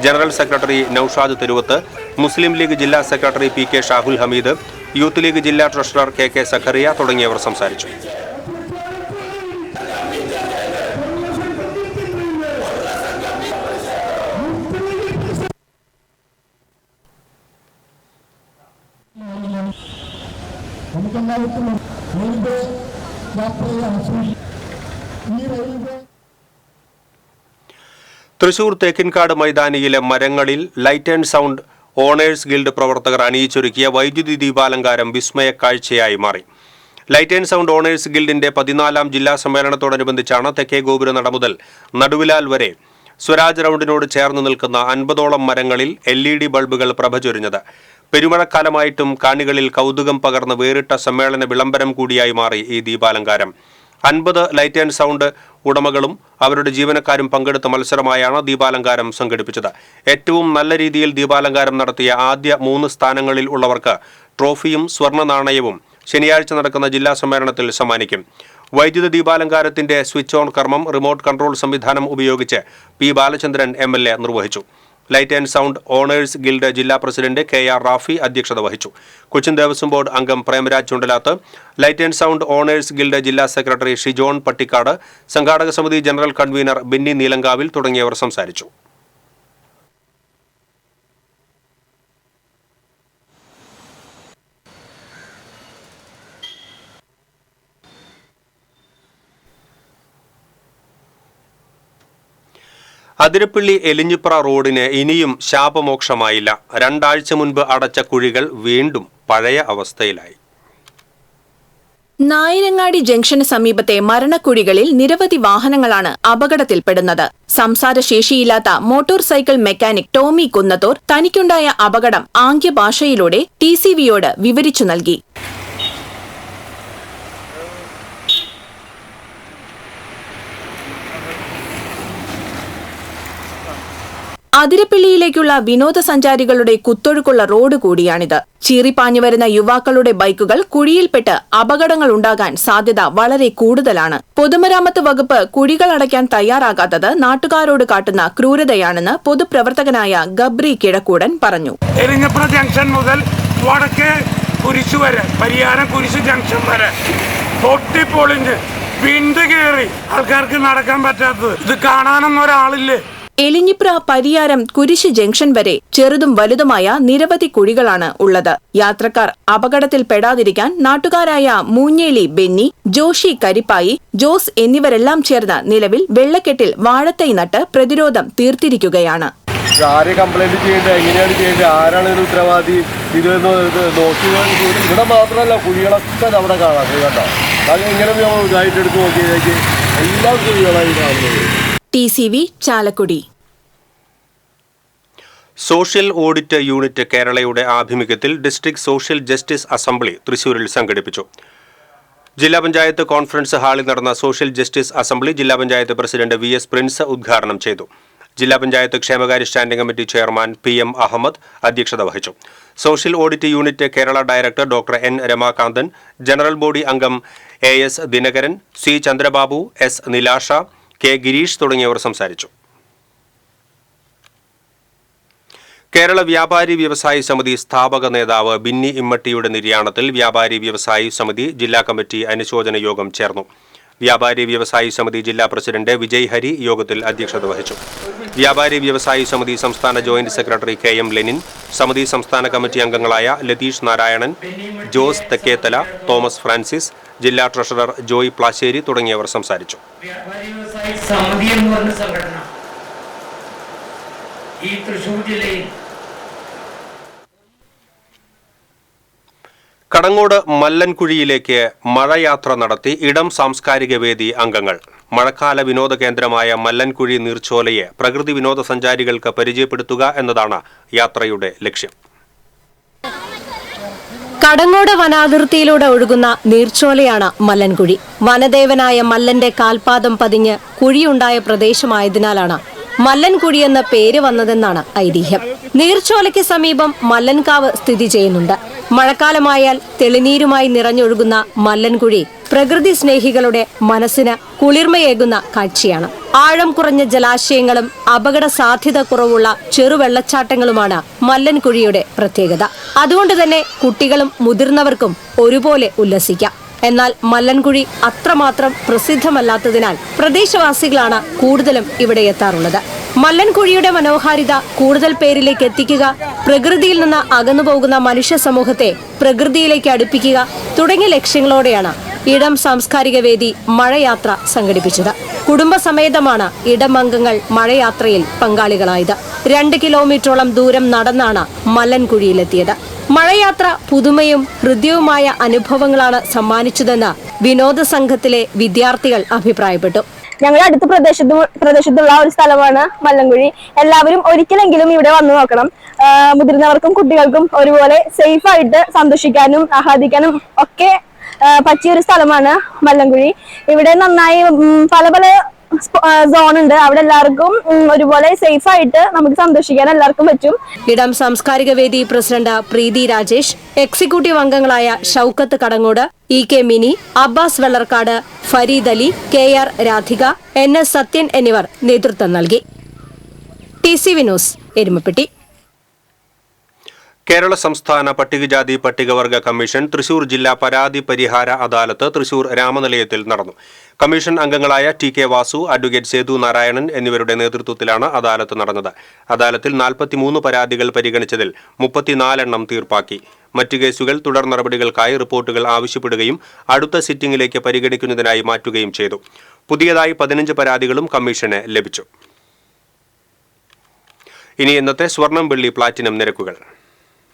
General secretary Noushad Theruvath, Muslim League ജില്ലാ secretary PK Shahul Hameed, Youth League ജില്ലാ ട്രഷറർ KK സഖറിയ തുടങ്ങിയവർ സംസാരിച്ചു. തൃശൂർ തേക്കിൻകാട് മൈതാനിയിലെ മരങ്ങളിൽ light and sound owners guild പ്രവർത്തകർ അണിയിച്ചൊരുക്കിയ വൈദ്യുതി ദീപാലങ്കാരം വിസ്മയ കാഴ്ചയായി മാറി. ലൈറ്റ് ആൻഡ് സൗണ്ട് ഓണേഴ്സ് ഗിൽഡിന്റെ 14ാം ജില്ലാ സമ്മേളനത്തോടനുബന്ധിച്ചാണ് തെക്കേ ഗോപുരനട മുതൽ നടുവിലാൽ വരെ സ്വരാജ് റൗണ്ടിനോട് ചേർന്ന് നിൽക്കുന്ന 50ഓളം മരങ്ങളിൽ LED ബൾബുകൾ പ്രഭ ചൊരിഞ്ഞത്. പെരുമഴക്കാലമായിട്ടും കാണികളിൽ കൗതുകം പകർന്ന് വേറിട്ട സമ്മേളന വിളംബരം കൂടിയായി മാറി ഈ ദീപാലങ്കാരം. 50 ലൈറ്റ് ആൻഡ് സൗണ്ട് ഉടമകളും അവരുടെ ജീവനക്കാരും പങ്കെടുത്ത മത്സരമായാണ് ദീപാലങ്കാരം സംഘടിപ്പിച്ചത്. ഏറ്റവും നല്ല രീതിയിൽ ദീപാലങ്കാരം നടത്തിയ ആദ്യ 3 സ്ഥാനങ്ങളിൽ ഉള്ളവർക്ക് ട്രോഫിയും സ്വർണ്ണ നാണയവും ശനിയാഴ്ച നടക്കുന്ന ജില്ലാ സമ്മേളനത്തിൽ സമ്മാനിക്കും. വൈദ്യുത ദീപാലങ്കാരത്തിന്റെ സ്വിച്ച് ഓൺ കർമ്മം റിമോട്ട് കൺട്രോൾ സംവിധാനം ഉപയോഗിച്ച് P. ബാലചന്ദ്രൻ MLA നിർവഹിച്ചു. Light and sound owners guild ജില്ലാ പ്രസിഡന്റ് KR റാഫി അധ്യക്ഷത വഹിച്ചു. കൊച്ചിൻ ദേവസ്വം ബോർഡ് അംഗം Premaraj Chundalath, light and sound owners guild ജില്ലാ സെക്രട്ടറി ഷിജോൺ പട്ടിക്കാട്, സംഘാടക സമിതി ജനറൽ കൺവീനർ ബിന്നി നീലങ്കാവിൽ തുടങ്ങിയവർ സംസാരിച്ചു. അതിരപ്പള്ളി എലിഞ്ഞിപ്ര റോഡിന് ഇനിയും ശാപമോക്ഷമായില്ല. 2 ആഴ്ച മുൻപ് അടച്ച കുഴികൾ വീണ്ടും പഴയ അവസ്ഥയിലായി. നായരങ്ങാടി ജംഗ്ഷന് സമീപത്തെ മരണക്കുഴികളിൽ നിരവധി വാഹനങ്ങളാണ് അപകടത്തിൽപ്പെടുന്നത്. സംസാരശേഷിയില്ലാത്ത motor cycle mechanic Tommy Kunnathur തനിക്കുണ്ടായ അപകടം ആംഗ്യഭാഷയിലൂടെ TCVയോട് വിവരിച്ചു നൽകി. അതിരപ്പള്ളിയിലേക്കുള്ള വിനോദസഞ്ചാരികളുടെ കുത്തൊഴുക്കുള്ള റോഡ് കൂടിയാണിത്. ചീറിപ്പാഞ്ഞു വരുന്ന യുവാക്കളുടെ ബൈക്കുകൾ കുഴിയിൽപ്പെട്ട് അപകടങ്ങൾ ഉണ്ടാകാൻ സാധ്യത വളരെ കൂടുതലാണ്. പൊതുമരാമത്ത് വകുപ്പ് കുഴികൾ അടയ്ക്കാൻ തയ്യാറാകാത്തത് നാട്ടുകാരോട് കാട്ടുന്ന ക്രൂരതയാണെന്ന് പൊതുപ്രവർത്തകനായ ഗബ്രി കിഴക്കൂടൻ പറഞ്ഞു. എലിഞ്ഞിപ്ര ജംഗ്ഷൻ മുതൽ വടക്കേ കുരിശ് വരെ, പരിയാരം കുരിശ് ജംഗ്ഷൻ വരെ പൊട്ടിപ്പൊളിഞ്ഞ് വിണ്ട് കയറി ആൾക്കാർക്ക് നടക്കാൻ പറ്റാത്തത്. ഇത് കാണാനൊന്നും ഒരാളില്ലേ. എലിഞ്ഞിപ്ര, പരിയാരം, കുരിശ് ജംഗ്ഷൻ വരെ ചെറുതും വലുതുമായ നിരവധി കുഴികളാണ് ഉള്ളത്. യാത്രക്കാർ അപകടത്തിൽ പെടാതിരിക്കാൻ നാട്ടുകാരായ മൂഞ്ഞേലി ബെന്നി, ജോഷി കരിപ്പായി, ജോസ് എന്നിവരെല്ലാം ചേർന്ന് നിലവിൽ വെള്ളക്കെട്ടിൽ വാഴത്തൈ നട്ട് പ്രതിരോധം തീർത്തിരിക്കുകയാണ്. ആരെ കംപ്ലൈന്റ് ചെയ്യേണ്ടത്, എങ്ങനെയാണ് ചെയ്യേണ്ടത്, ആരാണ് ഇതിന് ഉത്തരവാദി, ഇതൊന്ന് നോക്കി. ഇവിടെ മാത്രമല്ല, കുഴികളൊക്കെ നമ്മുടെ കാണാം. കേട്ടോ, അത് എങ്ങനെ ഇതായിട്ട് എടുത്ത് നോക്കിയതേക്ക് എല്ലാ കുഴികളായി കാണുന്നത്. TCV Chalakudy. Social audit unit കേരളയുടെ ആഭിമുഖ്യത്തിൽ ഡിസ്ട്രിക്ട് സോഷ്യൽ ജസ്റ്റിസ് അസംബ്ലി തൃശൂരിൽ സംഘടിപ്പിച്ചു. ജില്ലാ പഞ്ചായത്ത് കോൺഫറൻസ് ഹാളിൽ നടന്ന സോഷ്യൽ ജസ്റ്റിസ് അസംബ്ലി ജില്ലാ പഞ്ചായത്ത് പ്രസിഡന്റ് VS പ്രിൻസ് ഉദ്ഘാടനം ചെയ്തു. ജില്ലാ പഞ്ചായത്ത് ക്ഷേമകാര്യ standing committee chairman PM Ahammed അധ്യക്ഷത വഹിച്ചു. Social audit unit Kerala director doctor N Ramakanthan, general body അംഗം AS Dinakaran, C Chandrababu, S Nilasha, K Gireesh തുടങ്ങിയവർ സംസാരിച്ചു. കേരള വ്യാപാരി വ്യവസായി സമിതി സ്ഥാപക നേതാവ് ബിന്നി ഇമ്മട്ടിയുടെ നിര്യാണത്തിൽ വ്യാപാരി വ്യവസായി സമിതി ജില്ലാ കമ്മിറ്റി അനുശോചന യോഗം ചേർന്നു. വ്യാപാരി വ്യവസായി സമിതി ജില്ലാ പ്രസിഡന്റ് വിജയ് ഹരി യോഗത്തിൽ അധ്യക്ഷത വഹിച്ചു. വ്യാപാരി വ്യവസായി സമിതി സംസ്ഥാന ജോയിന്റ് സെക്രട്ടറി KM ലെനിൻ, സമിതി സംസ്ഥാന കമ്മിറ്റി അംഗങ്ങളായ ലതീഷ് നാരായണൻ, ജോസ് തെക്കേത്തല, തോമസ് ഫ്രാൻസിസ്, ജില്ലാ ട്രഷറർ ജോയ് പ്ലാശ്ശേരി തുടങ്ങിയവർ സംസാരിച്ചു. വ്യാപാരി വ്യവസായി സമിതി എന്ന് പറഞ്ഞ സംഘടന ഈ തൃശ്ശൂർ ജില്ലയിൽ കടങ്ങോട് മല്ലൻകുഴിയിലേക്ക് മഴയാത്ര നടത്തി ഇടം സാംസ്കാരിക വേദി അംഗങ്ങൾ. മഴക്കാല വിനോദ കേന്ദ്രമായ മല്ലൻകുഴി നീർച്ചോലയെ പ്രകൃതി വിനോദസഞ്ചാരികൾക്ക് പരിചയപ്പെടുത്തുക എന്നതാണ് യാത്രയുടെ ലക്ഷ്യം. കടങ്ങോട് വനാതിർത്തിയിലൂടെ ഒഴുകുന്ന നീർച്ചോലയാണ് മല്ലൻകുഴി. വനദേവനായ മല്ലന്റെ കാൽപാദം പതിഞ്ഞ് കുഴിയുണ്ടായ പ്രദേശമായതിനാലാണ് മല്ലൻകുഴി എന്ന പേര് വന്നതെന്നാണ് ഐതിഹ്യം. നീർച്ചോലയ്ക്ക് സമീപം മല്ലൻകാവ് സ്ഥിതി ചെയ്യുന്നുണ്ട്. മഴക്കാലമായാൽ തെളിനീരുമായി നിറഞ്ഞൊഴുകുന്ന മല്ലൻകുഴി പ്രകൃതി സ്നേഹികളുടെ മനസ്സിന് കുളിർമയേകുന്ന കാഴ്ചയാണ്. ആഴം കുറഞ്ഞ ജലാശയങ്ങളും അപകട സാധ്യത കുറവുള്ള ചെറുവെള്ളച്ചാട്ടങ്ങളുമാണ് മല്ലൻകുഴിയുടെ പ്രത്യേകത. അതുകൊണ്ട് തന്നെ കുട്ടികളും മുതിർന്നവർക്കും ഒരുപോലെ ഉല്ലസിക്കാം. എന്നാൽ മല്ലൻകുഴി അത്രമാത്രം പ്രസിദ്ധമല്ലാത്തതിനാൽ പ്രദേശവാസികളാണ് കൂടുതലും ഇവിടെ എത്താറുള്ളത്. മല്ലൻകുഴിയുടെ മനോഹാരിത കൂടുതൽ പേരിലേക്ക് എത്തിക്കുക, പ്രകൃതിയിൽ നിന്ന് അകന്നുപോകുന്ന മനുഷ്യ സമൂഹത്തെ പ്രകൃതിയിലേക്ക് അടുപ്പിക്കുക തുടങ്ങിയ ലക്ഷ്യങ്ങളോടെയാണ് ഇടം സാംസ്കാരിക വേദി മഴയാത്ര സംഘടിപ്പിച്ചത്. കുടുംബസമേതമാണ് ഇടം അംഗങ്ങൾ മഴയാത്രയിൽ പങ്കാളികളായത്. 2 കിലോമീറ്ററോളം ദൂരം നടന്നാണ് മല്ലൻകുഴിയിലെത്തിയത്. മഴയാത്ര പുതുമയും ഹൃദ്യവുമായ അനുഭവങ്ങളാണ് സമ്മാനിച്ചതെന്ന് വിനോദസംഘത്തിലെ വിദ്യാർത്ഥികൾ അഭിപ്രായപ്പെട്ടു. ഞങ്ങളുടെ അടുത്ത പ്രദേശത്തുള്ള ഒരു സ്ഥലമാണ് മല്ലൻകുഴി. എല്ലാവരും ഒരിക്കലെങ്കിലും ഇവിടെ വന്നു നോക്കണം. മുതിർന്നവർക്കും കുട്ടികൾക്കും ഒരുപോലെ സേഫ് ആയിട്ട് സന്തോഷിക്കാനും ആഹ്ലാദിക്കാനും ഒക്കെ പറ്റിയൊരു സ്ഥലമാണ് മല്ലൻകുഴി. ഇവിടെ നന്നായി പല പല സോൺ ഉണ്ട്. അവിടെ എല്ലാവർക്കും ഒരുപോലെ സേഫ് ആയിട്ട് നമുക്ക് സന്തോഷിക്കാൻ എല്ലാവർക്കും പറ്റും. ഇടം സാംസ്കാരിക വേദി പ്രസിഡന്റ് പ്രീതി രാജേഷ്, എക്സിക്യൂട്ടീവ് അംഗങ്ങളായ Shoukath Kadangode, EK Mini, Abbas Vellarkad, Fareed Ali, KR Radhika, NS Sathyan എന്നിവർ നേതൃത്വം നൽകി. TCV news, Erumapetty. കേരള സംസ്ഥാന പട്ടികജാതി പട്ടികവർഗ കമ്മീഷൻ തൃശൂർ ജില്ലാ പരാതി പരിഹാര അദാലത്ത് തൃശൂർ രാമനിലയത്തിൽ നടന്നു. കമ്മീഷൻ അംഗങ്ങളായ TK വാസു, അഡ്വക്കേറ്റ് സേതു നാരായണൻ എന്നിവരുടെ നേതൃത്വത്തിലാണ് അദാലത്ത് നടന്നത്. അദാലത്തിൽ 43 പരാതികൾ പരിഗണിച്ചതിൽ 34 എണ്ണം തീർപ്പാക്കി. മറ്റു കേസുകൾ തുടർ നടപടികൾക്കായി റിപ്പോർട്ടുകൾ ആവശ്യപ്പെടുകയും അടുത്ത സിറ്റിംഗിലേക്ക് പരിഗണിക്കുന്നതിനായി മാറ്റുകയും ചെയ്തു. പുതിയതായി 15 പരാതികളും കമ്മീഷന് ലഭിച്ചു. ഇനി ഇന്നത്തെ സ്വർണം, വെള്ളി, പ്ലാറ്റിനം നിരക്കുകൾ.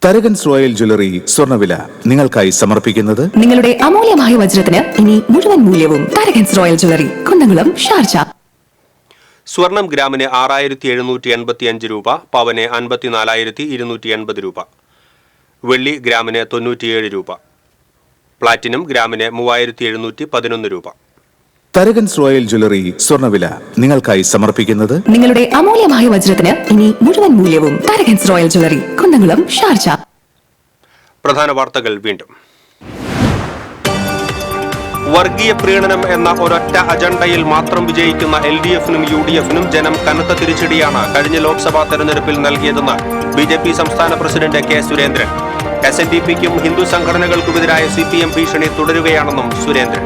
തരകൻസ് റോയൽ ജ്വല്ലറി സ്വർണ്ണവില നിങ്ങൾക്കായി സമർപ്പിക്കുന്നത് നിങ്ങളുടെ അമൂല്യമായ വജ്രത്തിന് ഇനി മുഴുവൻ മൂല്യവും Tharakans royal jewellery, Kunnamkulam, Sharjah. സ്വർണം ഗ്രാമിന് 6785 രൂപ, പവന് 54,280 രൂപ, വെള്ളി ഗ്രാമിന് 97 രൂപ, പ്ലാറ്റിനം ഗ്രാമിന് 3711 രൂപ. തരകൻസ് റോയൽ ജ്വല്ലറി സ്വർണ്ണവില നിങ്ങൾക്കായി സമർപ്പിക്കുന്നത് നിങ്ങളുടെ അമൂല്യമായ വജ്രത്തിന് ഇനി മുഴുവൻ മൂല്യവും Tharakans royal jewellery, Kunnamkulam, Sharjah. പ്രധാന വാർത്തകൾ വീണ്ടും. വർഗീയ പ്രീണനം എന്ന ഒരൊറ്റ അജണ്ടയിൽ മാത്രം വിജയിക്കുന്ന LDF-നും UDF-നും ജനം കനത്ത തിരിച്ചടിയാണ് കഴിഞ്ഞ ലോക്സഭാ തെരഞ്ഞെടുപ്പിൽ നൽകിയതെന്ന് BJP സംസ്ഥാന പ്രസിഡന്റ് K. സുരേന്ദ്രൻ. SNDPക്കും ഹിന്ദു സംഘടനകൾക്കുമെതിരായ CPM ഭീഷണി തുടരുകയാണെന്നും സുരേന്ദ്രൻ.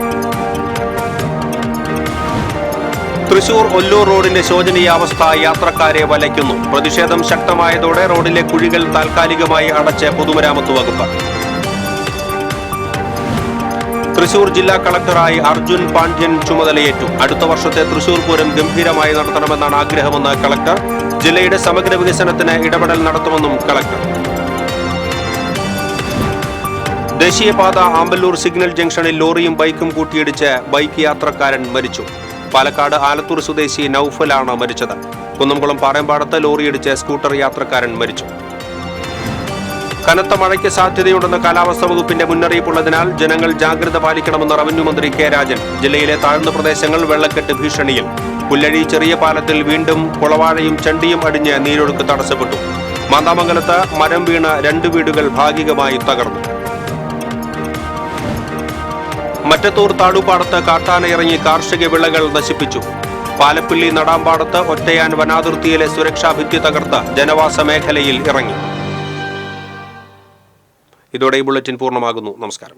തൃശൂർ ഒല്ലൂർ റോഡിന്റെ ശോചനീയാവസ്ഥ യാത്രക്കാരെ വലയ്ക്കുന്നു. പ്രതിഷേധം ശക്തമായതോടെ റോഡിലെ കുഴികൾ താൽക്കാലികമായി അടച്ച് പൊതുമരാമത്ത് വകുപ്പ്. തൃശൂർ ജില്ലാ കളക്ടറായി അർജുൻ പാണ്ഡ്യൻ ചുമതലയേറ്റു. അടുത്ത വർഷത്തെ തൃശൂർ പൂരം ഗംഭീരമായി നടത്തണമെന്നാണ് ആഗ്രഹമെന്ന് കളക്ടർ. ജില്ലയുടെ സമഗ്ര വികസനത്തിന് ഇടപെടൽ നടത്തുമെന്നും കളക്ടർ. ദേശീയപാത ആമ്പല്ലൂർ സിഗ്നൽ ജംഗ്ഷനിൽ ലോറിയും ബൈക്കും കൂട്ടിയിടിച്ച് ബൈക്ക് യാത്രക്കാരൻ മരിച്ചു. പാലക്കാട് ആലത്തൂർ സ്വദേശി നൌഫലാണ് മരിച്ചത്. കുന്നംകുളം പാറേമ്പാടത്ത് ലോറിയിടിച്ച് സ്കൂട്ടർ യാത്രക്കാരൻ മരിച്ചു. കനത്ത മഴയ്ക്ക് സാധ്യതയുണ്ടെന്ന് കാലാവസ്ഥാ വകുപ്പിന്റെ മുന്നറിയിപ്പുള്ളതിനാൽ ജനങ്ങൾ ജാഗ്രത പാലിക്കണമെന്ന് റവന്യൂ മന്ത്രി കെ രാജൻ. ജില്ലയിലെ താഴ്ന്ന പ്രദേശങ്ങൾ വെള്ളക്കെട്ട് ഭീഷണിയിൽ. പുല്ലഴി ചെറിയ പാലത്തിൽ വീണ്ടും കുളവാഴയും ചണ്ടിയും അടിഞ്ഞ് നീരൊഴുക്ക് തടസ്സപ്പെട്ടു. മാന്താമംഗലത്ത് മരം വീണ് 2 വീടുകൾ ഭാഗികമായി തകർന്നു. മറ്റത്തൂർ താടുപാടത്ത് കാട്ടാന ഇറങ്ങി കാർഷിക വിളകൾ നശിപ്പിച്ചു. പാലപ്പിള്ളി നടാമ്പാടത്ത് ഒറ്റയാൻ വനാതിർത്തിയിലെ സുരക്ഷാ ഭിത്തി തകർത്ത് ജനവാസ മേഖലയിൽ ഇറങ്ങി. ഇതോടെ ഈ ബുള്ളറ്റിൻ പൂർണ്ണമാകുന്നു. നമസ്കാരം.